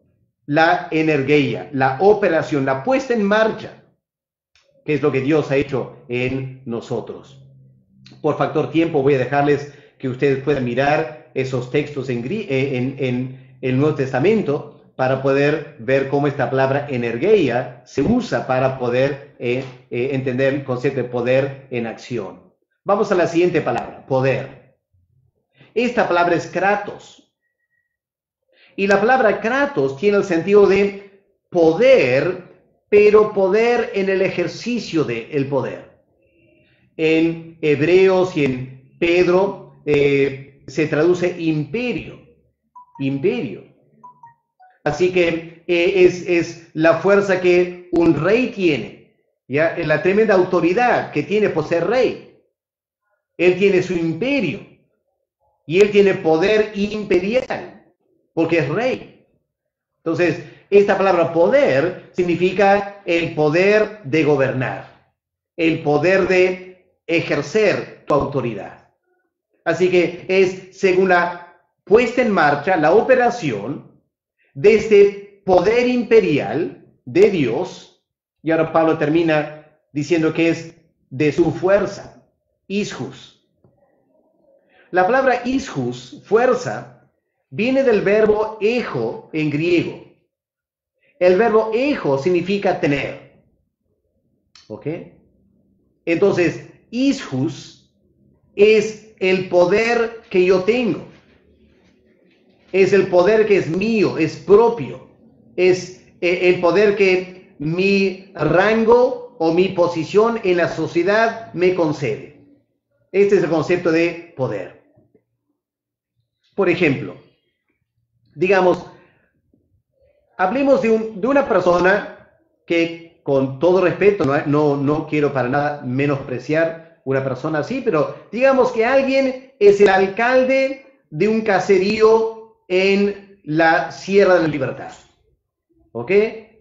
la energía, la operación, la puesta en marcha, que es lo que Dios ha hecho en nosotros. Por factor tiempo voy a dejarles que ustedes puedan mirar esos textos en el Nuevo Testamento para poder ver cómo esta palabra energía se usa para poder entender el concepto de poder en acción. Vamos a la siguiente palabra, poder. Esta palabra es kratos. Y la palabra kratos tiene el sentido de poder, pero poder en el ejercicio del poder. En Hebreos y en Pedro se traduce imperio. Imperio. Así que es la fuerza que un rey tiene, ¿ya? La tremenda autoridad que tiene por ser rey. Él tiene su imperio y él tiene poder imperial porque es rey. Entonces, esta palabra poder significa el poder de gobernar, el poder de ejercer tu autoridad. Así que es según la puesta en marcha, la operación de este poder imperial de Dios. Y ahora Pablo termina diciendo que es de su fuerza, ischus. La palabra ischus, fuerza, viene del verbo ejo en griego. El verbo ejo significa tener. ¿Ok? Entonces, Ishus es el poder que yo tengo. Es el poder que es mío, es propio. Es el poder que mi rango o mi posición en la sociedad me concede. Este es el concepto de poder. Por ejemplo, digamos, hablemos de una persona que, con todo respeto, no quiero para nada menospreciar una persona así, pero digamos que alguien es el alcalde de un caserío en la Sierra de la Libertad. ¿Ok?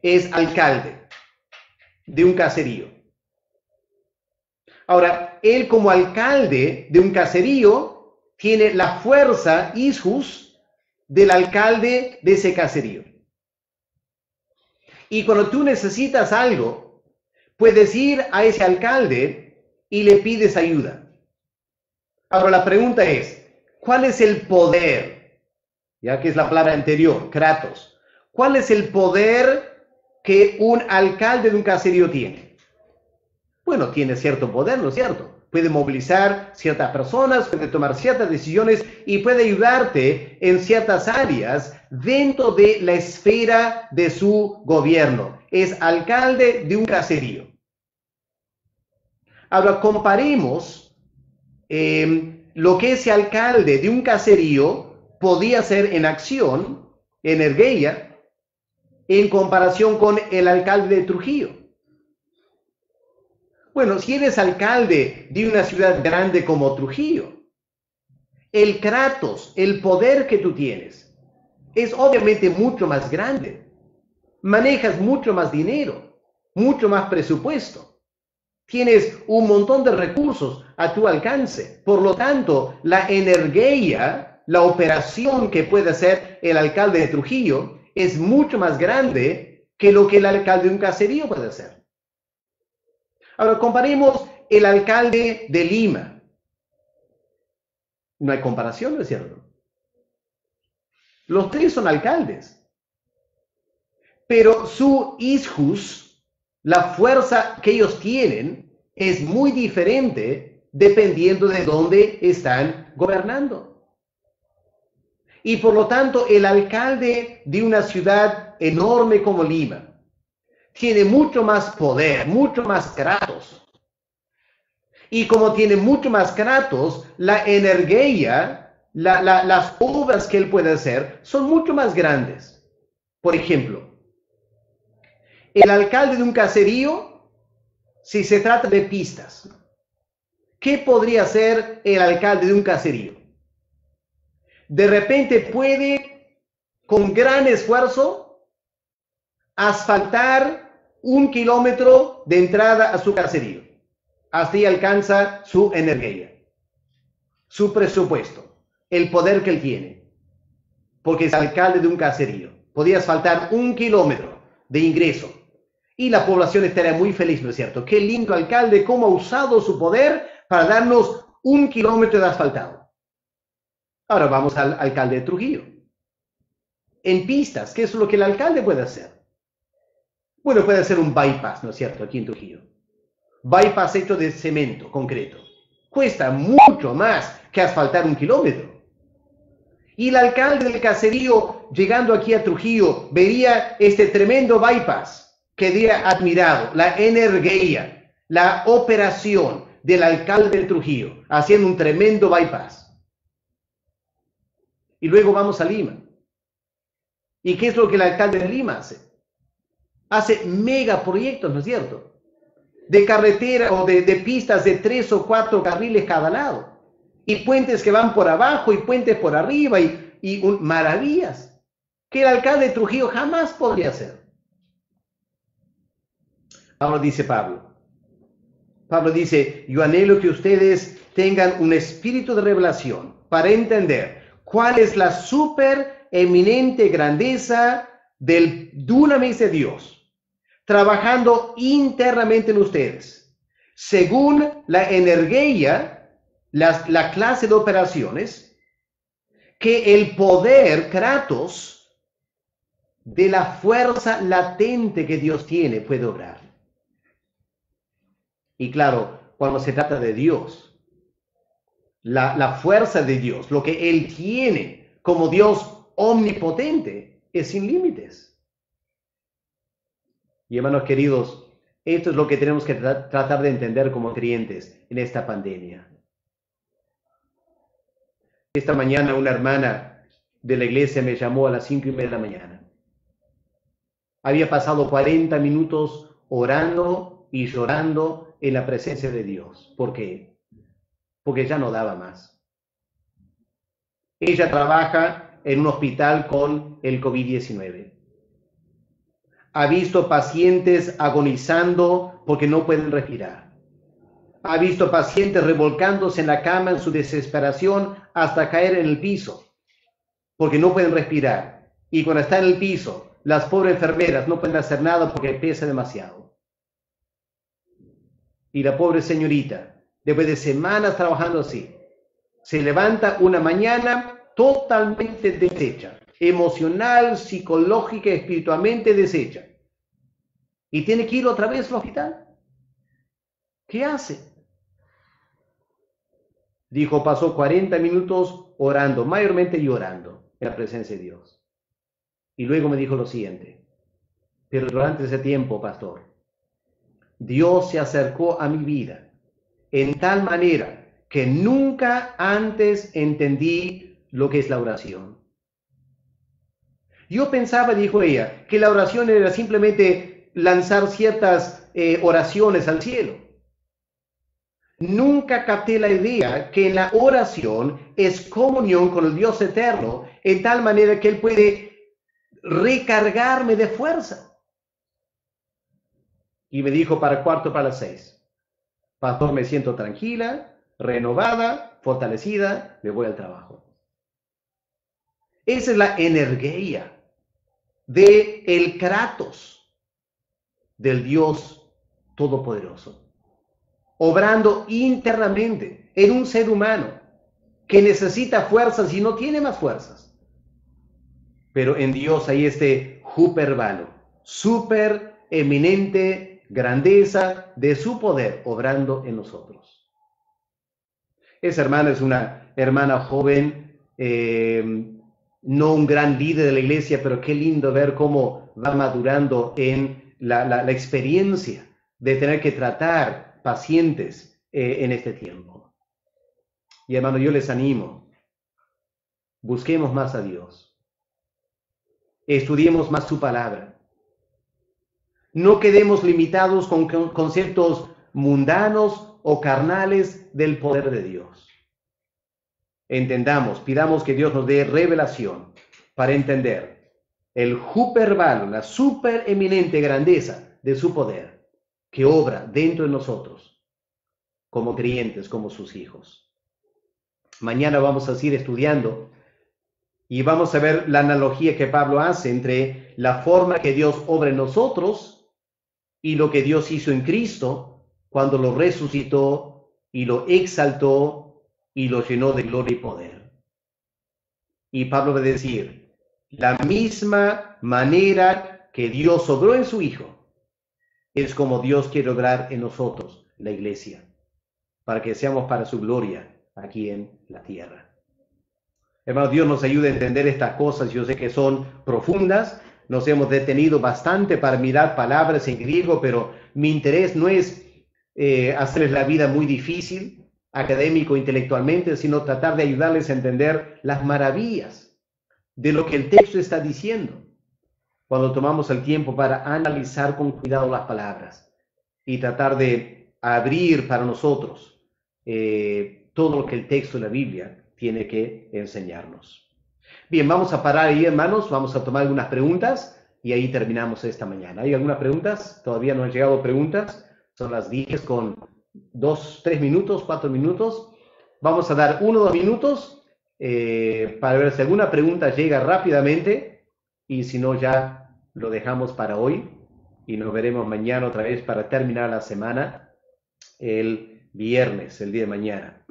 Es alcalde de un caserío. Ahora, él como alcalde de un caserío tiene la fuerza, ishus, del alcalde de ese caserío. Y cuando tú necesitas algo, puedes ir a ese alcalde y le pides ayuda. Ahora la pregunta es, ¿cuál es el poder? Ya que es la palabra anterior, kratos. ¿Cuál es el poder que un alcalde de un caserío tiene? Bueno, tiene cierto poder, ¿no es cierto? Puede movilizar ciertas personas, puede tomar ciertas decisiones y puede ayudarte en ciertas áreas dentro de la esfera de su gobierno. Es alcalde de un caserío. Ahora comparemos lo que ese alcalde de un caserío podía hacer en acción, en Ergueia, en comparación con el alcalde de Trujillo. Bueno, si eres alcalde de una ciudad grande como Trujillo, el kratos, el poder que tú tienes, es obviamente mucho más grande. Manejas mucho más dinero, mucho más presupuesto. Tienes un montón de recursos a tu alcance. Por lo tanto, la energía, la operación que puede hacer el alcalde de Trujillo es mucho más grande que lo que el alcalde de un caserío puede hacer. Ahora, comparemos el alcalde de Lima. No hay comparación, ¿no es cierto? Los tres son alcaldes. Pero su ishus, la fuerza que ellos tienen, es muy diferente dependiendo de dónde están gobernando. Y por lo tanto, el alcalde de una ciudad enorme como Lima tiene mucho más poder, mucho más kratos. Y como tiene mucho más kratos, la energía, las obras que él puede hacer son mucho más grandes. Por ejemplo, el alcalde de un caserío, si se trata de pistas, ¿qué podría hacer el alcalde de un caserío? De repente puede, con gran esfuerzo, asfaltar 1 kilómetro de entrada a su caserío. Hasta ahí alcanza su energía, su presupuesto, el poder que él tiene, porque es alcalde de un caserío. Podía asfaltar 1 kilómetro de ingreso y la población estaría muy feliz, ¿no es cierto? Qué lindo alcalde, cómo ha usado su poder para darnos 1 kilómetro de asfaltado. Ahora vamos al alcalde de Trujillo. En pistas, ¿qué es lo que el alcalde puede hacer? Bueno, puede hacer un bypass, ¿no es cierto? Aquí en Trujillo. Bypass hecho de cemento, concreto. Cuesta mucho más que asfaltar 1 kilómetro. Y el alcalde del caserío, llegando aquí a Trujillo, vería este tremendo bypass, quedaría admirado, la energía, la operación del alcalde de Trujillo, haciendo un tremendo bypass. Y luego vamos a Lima. ¿Y qué es lo que el alcalde de Lima hace? Hace megaproyectos, ¿no es cierto? De carretera o de pistas de 3 o 4 carriles cada lado. Y puentes que van por abajo y puentes por arriba y maravillas que el alcalde de Trujillo jamás podría hacer. Ahora dice Pablo. Pablo dice, yo anhelo que ustedes tengan un espíritu de revelación para entender cuál es la súper eminente grandeza del dunamis de Dios, trabajando internamente en ustedes, según la energía, la clase de operaciones, que el poder, kratos, de la fuerza latente que Dios tiene puede obrar. Y claro, cuando se trata de Dios, la fuerza de Dios, lo que Él tiene como Dios omnipotente, es sin límites. Y hermanos queridos, esto es lo que tenemos que tratar de entender como creyentes en esta pandemia. Esta mañana una hermana de la iglesia me llamó a las 5:30 de la mañana. Había pasado 40 minutos orando y llorando en la presencia de Dios. ¿Por qué? Porque ya no daba más. Ella trabaja en un hospital con el COVID-19. Ha visto pacientes agonizando porque no pueden respirar. Ha visto pacientes revolcándose en la cama en su desesperación hasta caer en el piso porque no pueden respirar. Y cuando están en el piso, las pobres enfermeras no pueden hacer nada porque pesa demasiado. Y la pobre señorita, después de semanas trabajando así, se levanta una mañana totalmente deshecha, emocional, psicológica, espiritualmente deshecha. Y tiene que ir otra vez al hospital. ¿Qué hace? Dijo, pasó 40 minutos orando, mayormente llorando en la presencia de Dios. Y luego me dijo lo siguiente, pero durante ese tiempo, pastor, Dios se acercó a mi vida en tal manera que nunca antes entendí lo que es la oración. Yo pensaba, dijo ella, que la oración era simplemente lanzar ciertas oraciones al cielo. Nunca capté la idea que en la oración es comunión con el Dios eterno, en tal manera que Él puede recargarme de fuerza. Y me dijo para 5:45, pastor, me siento tranquila, renovada, fortalecida, me voy al trabajo. Esa es la energía de el Kratos, del Dios Todopoderoso, obrando internamente en un ser humano que necesita fuerzas y no tiene más fuerzas. Pero en Dios hay este hyperbalo, super eminente grandeza de su poder obrando en nosotros. Esa hermana es una hermana joven, no un gran líder de la iglesia, pero qué lindo ver cómo va madurando en la experiencia de tener que tratar pacientes en este tiempo. Y hermano, yo les animo, busquemos más a Dios, estudiemos más su palabra, no quedemos limitados con conceptos mundanos o carnales del poder de Dios. Entendamos, pidamos que Dios nos dé revelación para entender el hyperbalo, la supereminente grandeza de su poder que obra dentro de nosotros como creyentes, como sus hijos. Mañana vamos a seguir estudiando y vamos a ver la analogía que Pablo hace entre la forma que Dios obra en nosotros y lo que Dios hizo en Cristo cuando lo resucitó y lo exaltó y lo llenó de gloria y poder. Y Pablo va a decir, la misma manera que Dios obró en su Hijo, es como Dios quiere obrar en nosotros, la iglesia, para que seamos para su gloria aquí en la tierra. Hermano, Dios nos ayude a entender estas cosas. Yo sé que son profundas. Nos hemos detenido bastante para mirar palabras en griego, pero mi interés no es hacerles la vida muy difícil, académico, intelectualmente, sino tratar de ayudarles a entender las maravillas de lo que el texto está diciendo cuando tomamos el tiempo para analizar con cuidado las palabras y tratar de abrir para nosotros todo lo que el texto de la Biblia tiene que enseñarnos. Bien, vamos a parar ahí, hermanos, vamos a tomar algunas preguntas y ahí terminamos esta mañana. ¿Hay algunas preguntas? Todavía no han llegado preguntas, son las 10 con 2, 3 minutos, 4 minutos. Vamos a dar 1 o 2 minutos para ver si alguna pregunta llega rápidamente y si no ya lo dejamos para hoy y nos veremos mañana otra vez para terminar la semana el viernes, el día de mañana.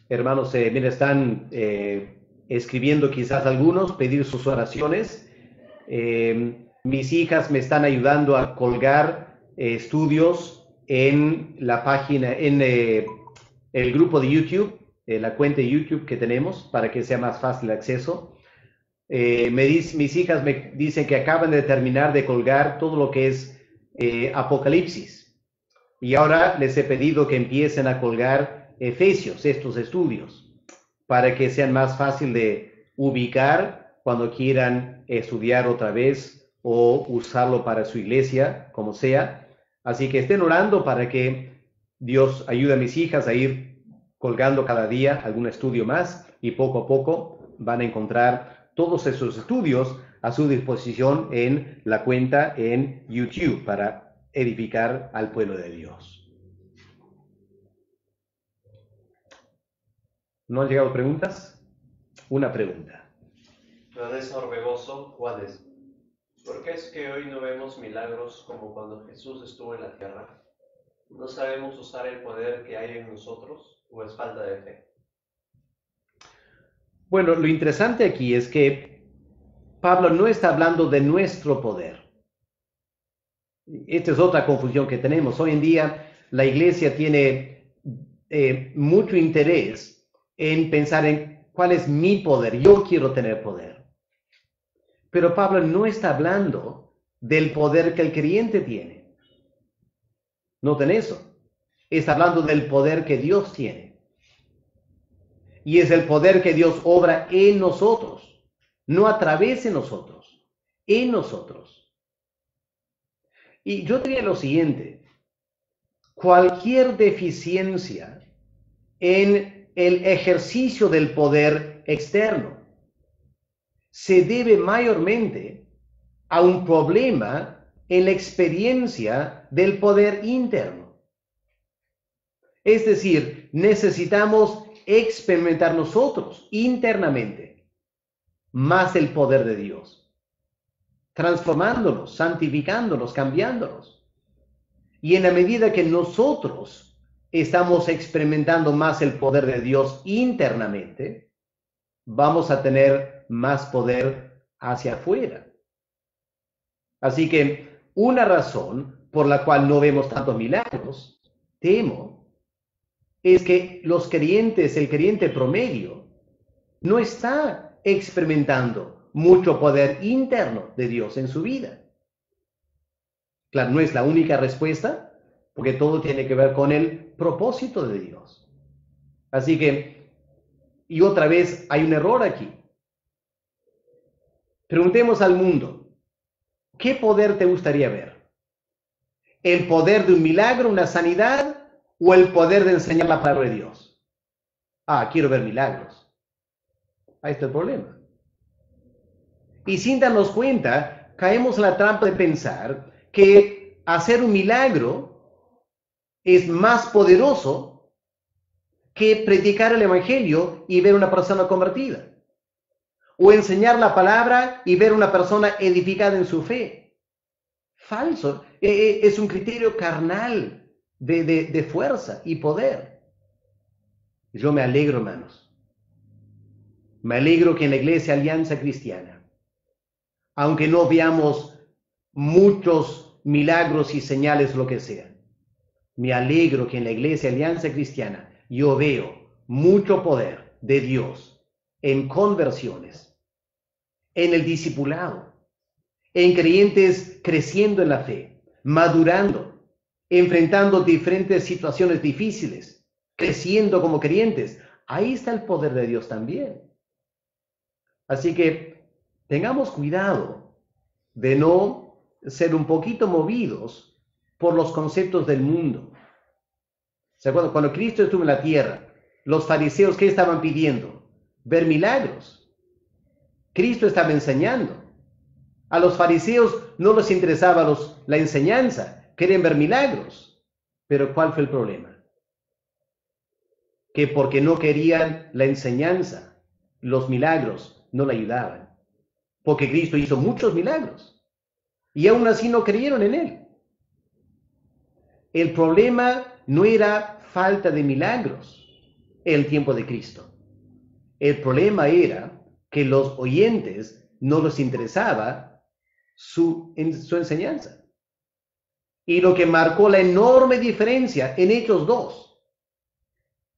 hermanos, mira, están escribiendo quizás algunos, pedir sus oraciones. Mis hijas me están ayudando a colgar estudios en la página, en el grupo de YouTube, la cuenta de YouTube que tenemos para que sea más fácil el acceso. Mis hijas me dicen que acaban de terminar de colgar todo lo que es Apocalipsis. Y ahora les he pedido que empiecen a colgar Efesios, estos estudios, para que sean más fácil de ubicar cuando quieran estudiar otra vez o usarlo para su iglesia, como sea. Así que estén orando para que Dios ayude a mis hijas a ir colgando cada día algún estudio más y poco a poco van a encontrar todos esos estudios a su disposición en la cuenta en YouTube para edificar al pueblo de Dios. ¿No han llegado preguntas? Una pregunta. Vanessa Orbegoso, Juárez. ¿Por qué es que hoy no vemos milagros como cuando Jesús estuvo en la tierra? ¿No sabemos usar el poder que hay en nosotros o es falta de fe? Bueno, lo interesante aquí es que Pablo no está hablando de nuestro poder. Esta es otra confusión que tenemos. Hoy en día la iglesia tiene mucho interés en pensar en cuál es mi poder. Yo quiero tener poder. Pero Pablo no está hablando del poder que el creyente tiene. Noten eso. Está hablando del poder que Dios tiene. Y es el poder que Dios obra en nosotros, no a través de nosotros, en nosotros. Y yo diría lo siguiente, cualquier deficiencia en el ejercicio del poder externo se debe mayormente a un problema en la experiencia del poder interno. Es decir, necesitamos experimentar nosotros internamente más el poder de Dios, transformándonos, santificándonos, cambiándonos. Y en la medida que nosotros estamos experimentando más el poder de Dios internamente, vamos a tener más poder hacia afuera. Así que una razón por la cual no vemos tantos milagros, temo, es que los creyentes, el creyente promedio, no está experimentando mucho poder interno de Dios en su vida. Claro, no es la única respuesta, porque todo tiene que ver con el propósito de Dios. Así que, y otra vez, hay un error aquí. Preguntemos al mundo, ¿qué poder te gustaría ver? ¿El poder de un milagro, una sanidad, o el poder de enseñar la palabra de Dios? Ah, quiero ver milagros. Ahí está el problema. Y sin darnos cuenta, caemos en la trampa de pensar que hacer un milagro es más poderoso que predicar el evangelio y ver una persona convertida. O enseñar la palabra y ver una persona edificada en su fe. Falso. Es un criterio carnal de fuerza y poder. Yo me alegro, hermanos. Me alegro que en la Iglesia Alianza Cristiana, aunque no veamos muchos milagros y señales, lo que sea, me alegro que en la Iglesia Alianza Cristiana yo veo mucho poder de Dios en conversiones, en el discipulado, en creyentes creciendo en la fe, madurando, enfrentando diferentes situaciones difíciles, creciendo como creyentes. Ahí está el poder de Dios también. Así que tengamos cuidado de no ser un poquito movidos por los conceptos del mundo. ¿Se acuerdan? Cuando Cristo estuvo en la tierra, los fariseos, ¿qué estaban pidiendo? Ver milagros. Cristo estaba enseñando. A los fariseos no les interesaba la enseñanza, querían ver milagros. Pero ¿cuál fue el problema? Que porque no querían la enseñanza, los milagros no le ayudaban. Porque Cristo hizo muchos milagros. Y aún así no creyeron en Él. El problema no era falta de milagros. el tiempo de Cristo. El problema era que los oyentes no les interesaba su enseñanza. Y lo que marcó la enorme diferencia en Hechos 2,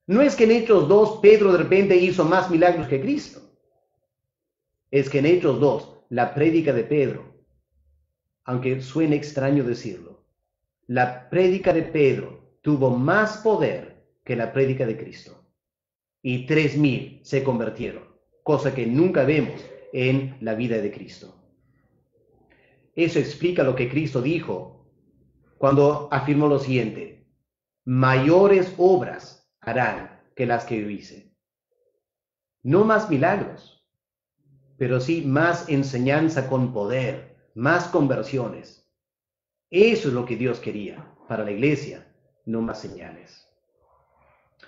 no es que en Hechos 2 Pedro de repente hizo más milagros que Cristo. Es que en Hechos 2, la prédica de Pedro, aunque suene extraño decirlo, la prédica de Pedro tuvo más poder que la prédica de Cristo. Y 3,000 se convirtieron, cosa que nunca vemos en la vida de Cristo. Eso explica lo que Cristo dijo cuando afirmó lo siguiente: mayores obras harán que las que yo hice. No más milagros, pero sí más enseñanza con poder, más conversiones. Eso es lo que Dios quería para la iglesia, no más señales.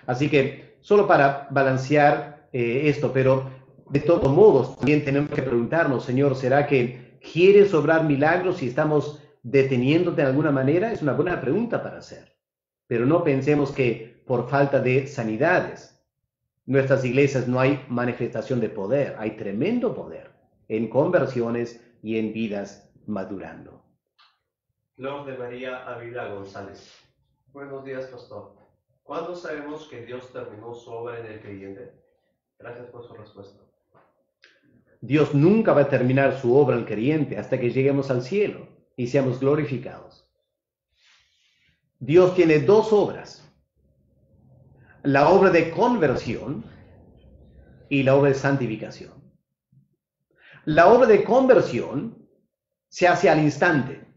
Así que, solo para balancear esto, pero de todos modos, también tenemos que preguntarnos, Señor, ¿será que quieres obrar milagros si estamos deteniéndote de alguna manera? Es una buena pregunta para hacer. Pero no pensemos que por falta de sanidades, nuestras iglesias no hay manifestación de poder. Hay tremendo poder en conversiones y en vidas madurando. Flor de María Ávila González. Buenos días, pastor. ¿Cuándo sabemos que Dios terminó su obra en el creyente? Gracias por su respuesta. Dios nunca va a terminar su obra en el creyente hasta que lleguemos al cielo y seamos glorificados. Dios tiene dos obras: la obra de conversión y la obra de santificación. La obra de conversión se hace al instante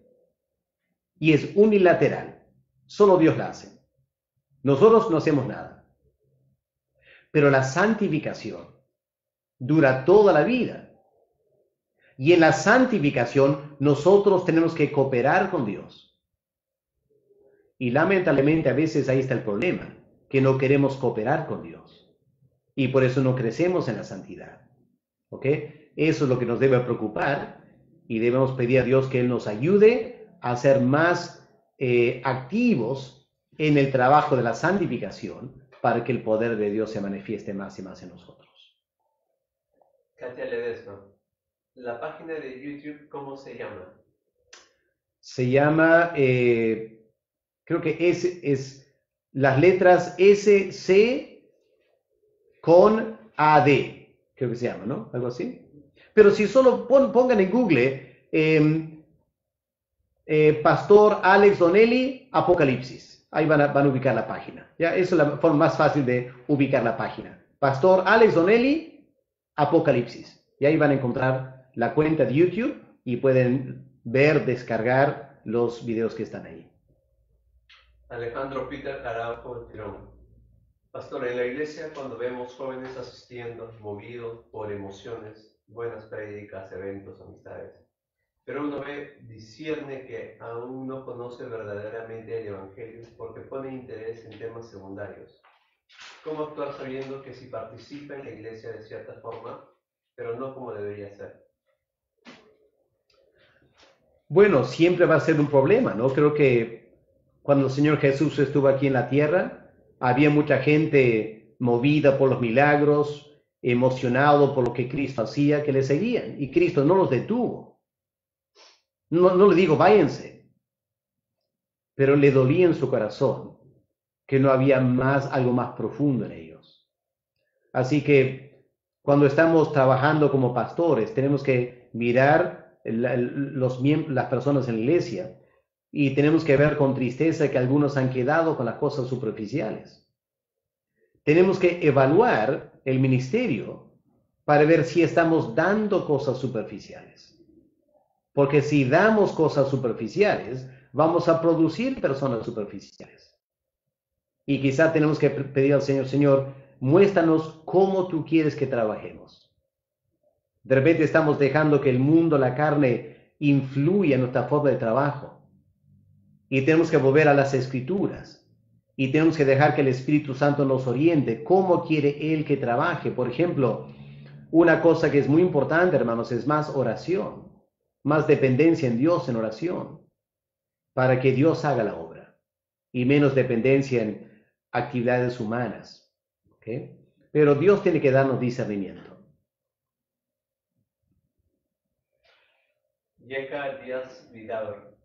y es unilateral. Solo Dios la hace. Nosotros no hacemos nada. Pero la santificación dura toda la vida. Y en la santificación nosotros tenemos que cooperar con Dios. Y lamentablemente a veces ahí está el problema, que no queremos cooperar con Dios. Y por eso no crecemos en la santidad. ¿Ok? Eso es lo que nos debe preocupar y debemos pedir a Dios que Él nos ayude a ser más activos en el trabajo de la santificación para que el poder de Dios se manifieste más y más en nosotros. Katia Ledesma, ¿la página de YouTube cómo se llama? Se llama, creo que es las letras SC con AD, creo que se llama, ¿no? Algo así. Pero si solo pongan en Google Pastor Alex Donnelly, Apocalipsis. Ahí van a ubicar la página. ¿Ya? Esa es la forma más fácil de ubicar la página. Pastor Alex Donnelly, Apocalipsis. Y ahí van a encontrar la cuenta de YouTube y pueden ver, descargar los videos que están ahí. Alejandro Peter Araujo Tirón. Pastor, en la iglesia cuando vemos jóvenes asistiendo, movidos por emociones, buenas prédicas, eventos, amistades, pero uno discierne que aún no conoce verdaderamente el Evangelio porque pone interés en temas secundarios. ¿Cómo actuar sabiendo que si participa en la iglesia de cierta forma, pero no como debería ser? Bueno, siempre va a ser un problema, ¿no? Creo que cuando el Señor Jesús estuvo aquí en la tierra, había mucha gente movida por los milagros, emocionado por lo que Cristo hacía, que le seguían, y Cristo no los detuvo. No le digo váyanse, pero le dolía en su corazón que no había algo más profundo en ellos. Así que cuando estamos trabajando como pastores, tenemos que mirar las personas en la iglesia y tenemos que ver con tristeza que algunos han quedado con las cosas superficiales. Tenemos que evaluar el ministerio para ver si estamos dando cosas superficiales. Porque si damos cosas superficiales, vamos a producir personas superficiales. Y quizá tenemos que pedir al Señor, Señor, muéstranos cómo tú quieres que trabajemos. De repente estamos dejando que el mundo, la carne, influya en nuestra forma de trabajo. Y tenemos que volver a las Escrituras. Y tenemos que dejar que el Espíritu Santo nos oriente cómo quiere Él que trabaje. Por ejemplo, una cosa que es muy importante, hermanos, es más oración. Más dependencia en Dios en oración, para que Dios haga la obra, y menos dependencia en actividades humanas. ¿Ok? ¿ok? Pero Dios tiene que darnos discernimiento. Yeka Díaz Vidaur.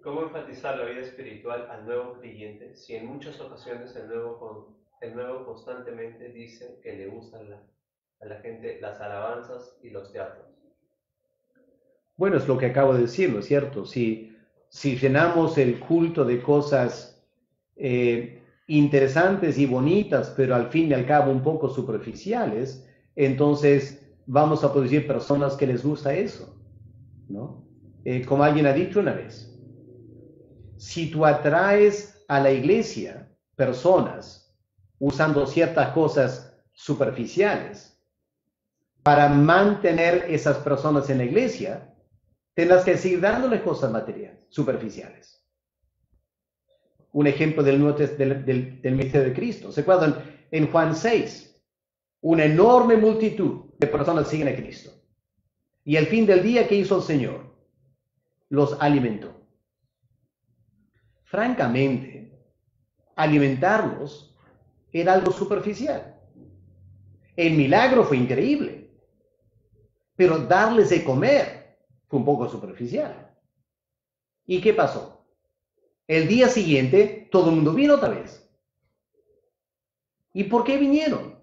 ¿Cómo enfatizar la vida espiritual al nuevo creyente si en muchas ocasiones el nuevo constantemente dice que le gustan a la gente las alabanzas y los teatros? Bueno, es lo que acabo de decir, ¿no es cierto? Si llenamos el culto de cosas interesantes y bonitas, pero al fin y al cabo un poco superficiales, entonces vamos a producir personas que les gusta eso, ¿no? Como alguien ha dicho una vez, si tú atraes a la iglesia personas usando ciertas cosas superficiales para mantener esas personas en la iglesia, tendrás que seguir dándoles cosas materiales, superficiales. Un ejemplo del ministerio de Cristo. ¿Se acuerdan? En Juan 6, una enorme multitud de personas siguen a Cristo. Y al fin del día, ¿qué hizo el Señor? Los alimentó. Francamente, alimentarlos era algo superficial. El milagro fue increíble, pero darles de comer fue un poco superficial. ¿Y qué pasó? El día siguiente, todo el mundo vino otra vez. ¿Y por qué vinieron?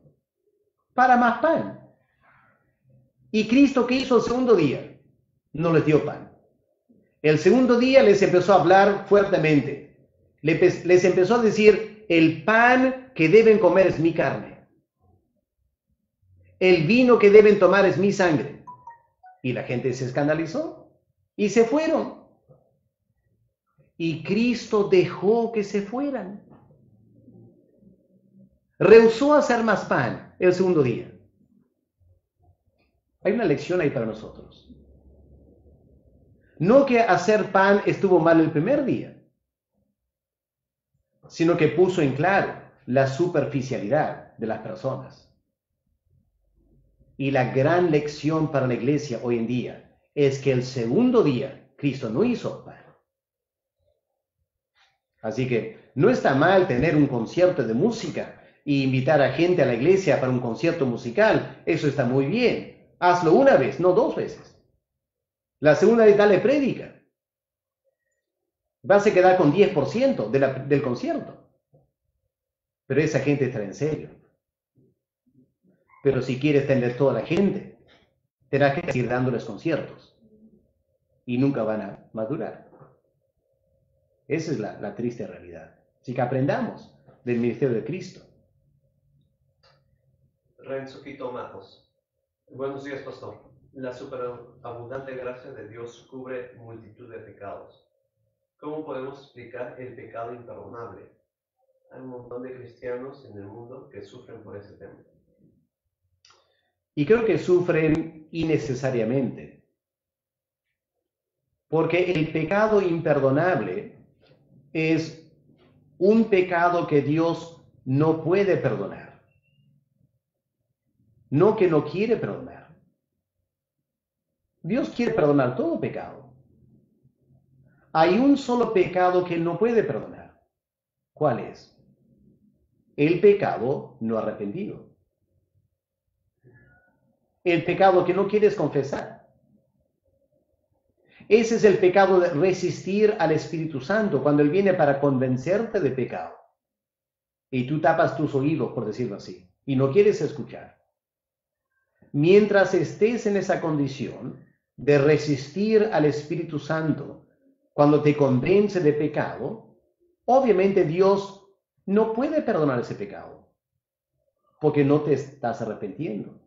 Para más pan. ¿Y Cristo qué hizo el segundo día? No les dio pan. El segundo día les empezó a hablar fuertemente. Les empezó a decir, el pan que deben comer es mi carne. El vino que deben tomar es mi sangre. Y la gente se escandalizó y se fueron. Y Cristo dejó que se fueran. Rehusó hacer más pan el segundo día. Hay una lección ahí para nosotros. No que hacer pan estuvo mal el primer día, sino que puso en claro la superficialidad de las personas. Y la gran lección para la iglesia hoy en día es que el segundo día Cristo no hizo pan. Así que no está mal tener un concierto de música e invitar a gente a la iglesia para un concierto musical. Eso está muy bien. Hazlo una vez, no dos veces. La segunda vez dale prédica. Vas a quedar con 10% del concierto. Pero esa gente está en serio. Pero si quieres tener toda la gente, tendrás que seguir dándoles conciertos. Y nunca van a madurar. Esa es la triste realidad. Así que aprendamos del ministerio de Cristo. Renzo Quito Matos. Buenos días, pastor. La superabundante gracia de Dios cubre multitud de pecados. ¿Cómo podemos explicar el pecado imperdonable? Hay un montón de cristianos en el mundo que sufren por ese tema. Y creo que sufren innecesariamente. Porque el pecado imperdonable es un pecado que Dios no puede perdonar. No que no quiere perdonar. Dios quiere perdonar todo pecado. Hay un solo pecado que Él no puede perdonar. ¿Cuál es? El pecado no arrepentido. El pecado que no quieres confesar. Ese es el pecado de resistir al Espíritu Santo cuando Él viene para convencerte de pecado. Y tú tapas tus oídos, por decirlo así, y no quieres escuchar. Mientras estés en esa condición de resistir al Espíritu Santo cuando te convence de pecado, obviamente Dios no puede perdonar ese pecado, porque no te estás arrepintiendo.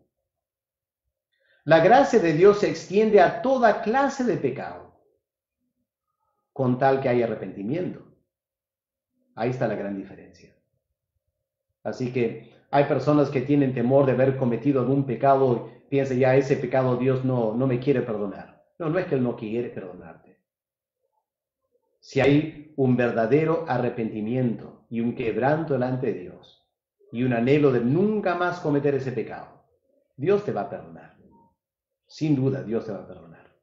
La gracia de Dios se extiende a toda clase de pecado, con tal que haya arrepentimiento. Ahí está la gran diferencia. Así que hay personas que tienen temor de haber cometido algún pecado y piensan, ya ese pecado Dios no me quiere perdonar. No, no es que Él no quiere perdonarte. Si hay un verdadero arrepentimiento y un quebranto delante de Dios y un anhelo de nunca más cometer ese pecado, Dios te va a perdonar. Sin duda, Dios te va a perdonar.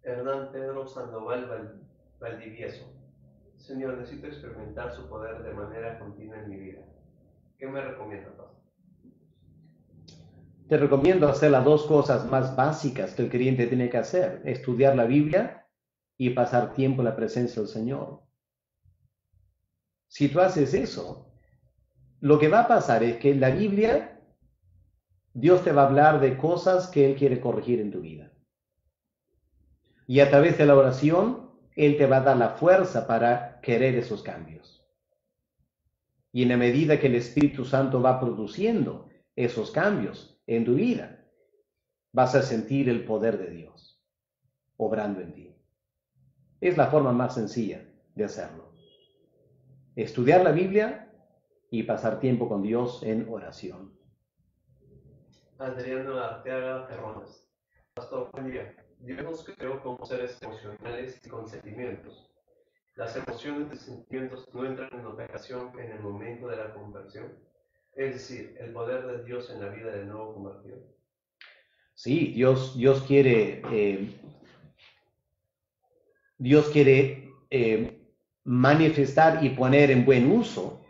Hernán Pedro Sandoval Valdivieso. Señor, necesito experimentar su poder de manera continua en mi vida. ¿Qué me recomienda, Pastor? Te recomiendo hacer las dos cosas más básicas que el creyente tiene que hacer: estudiar la Biblia y pasar tiempo en la presencia del Señor. Si tú haces eso, lo que va a pasar es que en la Biblia Dios te va a hablar de cosas que Él quiere corregir en tu vida. Y a través de la oración, Él te va a dar la fuerza para querer esos cambios. Y en la medida que el Espíritu Santo va produciendo esos cambios en tu vida, vas a sentir el poder de Dios obrando en ti. Es la forma más sencilla de hacerlo: estudiar la Biblia y pasar tiempo con Dios en oración. Adriano Arteaga Terrones. Pastor, buen día. Dios nos creó como seres emocionales y con sentimientos. Las emociones y sentimientos no entran en operación en el momento de la conversión. Es decir, el poder de Dios en la vida del nuevo convertido. Sí, Dios quiere manifestar y poner en buen uso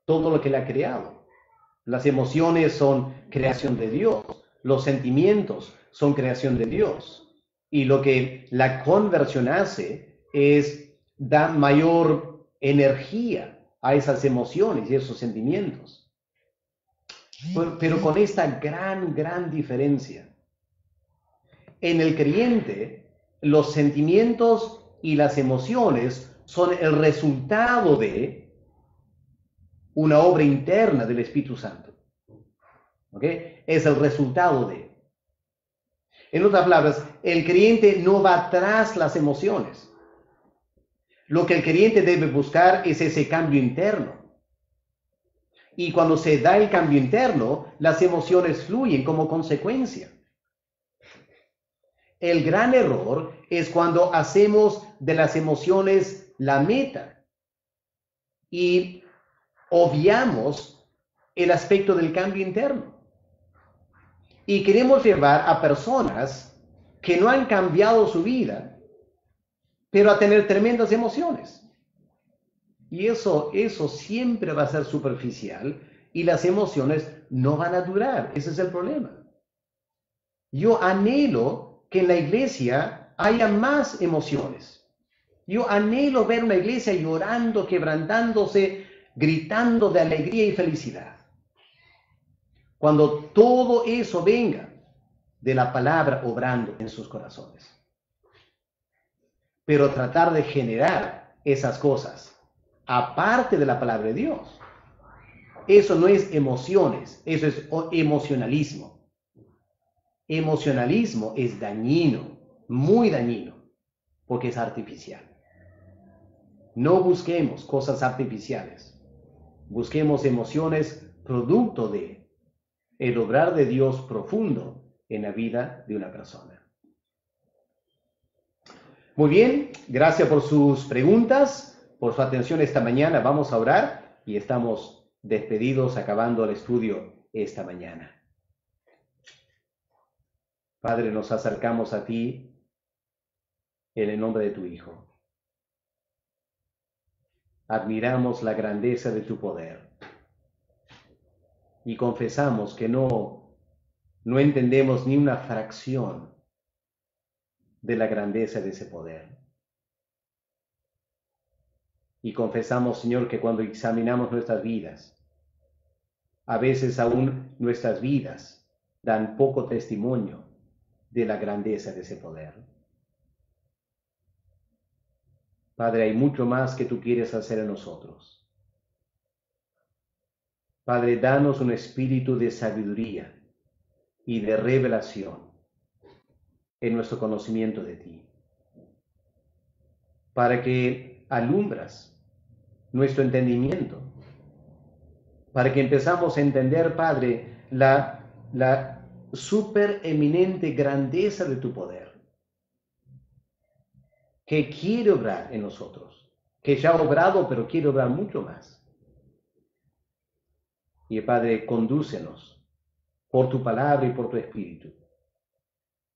todo lo que Él ha creado. Las emociones son creación de Dios, los sentimientos son creación de Dios. Y lo que la conversión hace es dar mayor energía a esas emociones y esos sentimientos. Pero con esta gran diferencia. En el creyente, los sentimientos y las emociones son el resultado de una obra interna del Espíritu Santo. ¿Ok? Es el resultado de. En otras palabras, el creyente no va tras las emociones. Lo que el creyente debe buscar es ese cambio interno. Y cuando se da el cambio interno, las emociones fluyen como consecuencia. El gran error es cuando hacemos de las emociones la meta y obviamos el aspecto del cambio interno. Y queremos llevar a personas que no han cambiado su vida, pero a tener tremendas emociones. Y eso siempre va a ser superficial y las emociones no van a durar. Ese es el problema. Yo anhelo que en la iglesia haya más emociones. Yo anhelo ver una iglesia llorando, quebrantándose, gritando de alegría y felicidad. Cuando todo eso venga de la palabra obrando en sus corazones. Pero tratar de generar esas cosas aparte de la palabra de Dios, eso no es emociones, eso es emocionalismo. Emocionalismo es dañino, muy dañino, porque es artificial. No busquemos cosas artificiales, busquemos emociones producto de el obrar de Dios profundo en la vida de una persona. Muy bien, gracias por sus preguntas, por su atención esta mañana. Vamos a orar y estamos despedidos acabando el estudio esta mañana. Padre, nos acercamos a ti en el nombre de tu Hijo. Admiramos la grandeza de tu poder y confesamos que no entendemos ni una fracción de la grandeza de ese poder. Y confesamos, Señor, que cuando examinamos nuestras vidas, a veces aún nuestras vidas dan poco testimonio de la grandeza de ese poder. Padre, hay mucho más que tú quieres hacer en nosotros. Padre, danos un espíritu de sabiduría y de revelación en nuestro conocimiento de ti, para que alumbras nuestro entendimiento, para que empezamos a entender, Padre, la supereminente grandeza de tu poder, que quiere obrar en nosotros, que ya ha obrado, pero quiere obrar mucho más. Y Padre, condúcenos por tu palabra y por tu espíritu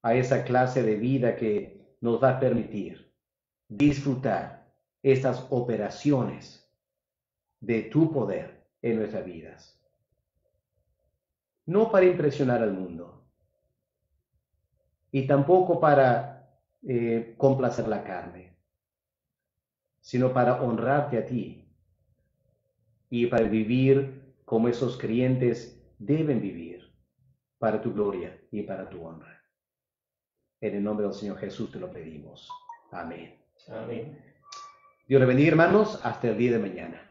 a esa clase de vida que nos va a permitir disfrutar estas operaciones de tu poder en nuestras vidas. No para impresionar al mundo y tampoco para complacer la carne, sino para honrarte a ti y para vivir como esos creyentes deben vivir, para tu gloria y para tu honra. En el nombre del Señor Jesús te lo pedimos. Amén. Amén. Dios le bendiga, hermanos, hasta el día de mañana.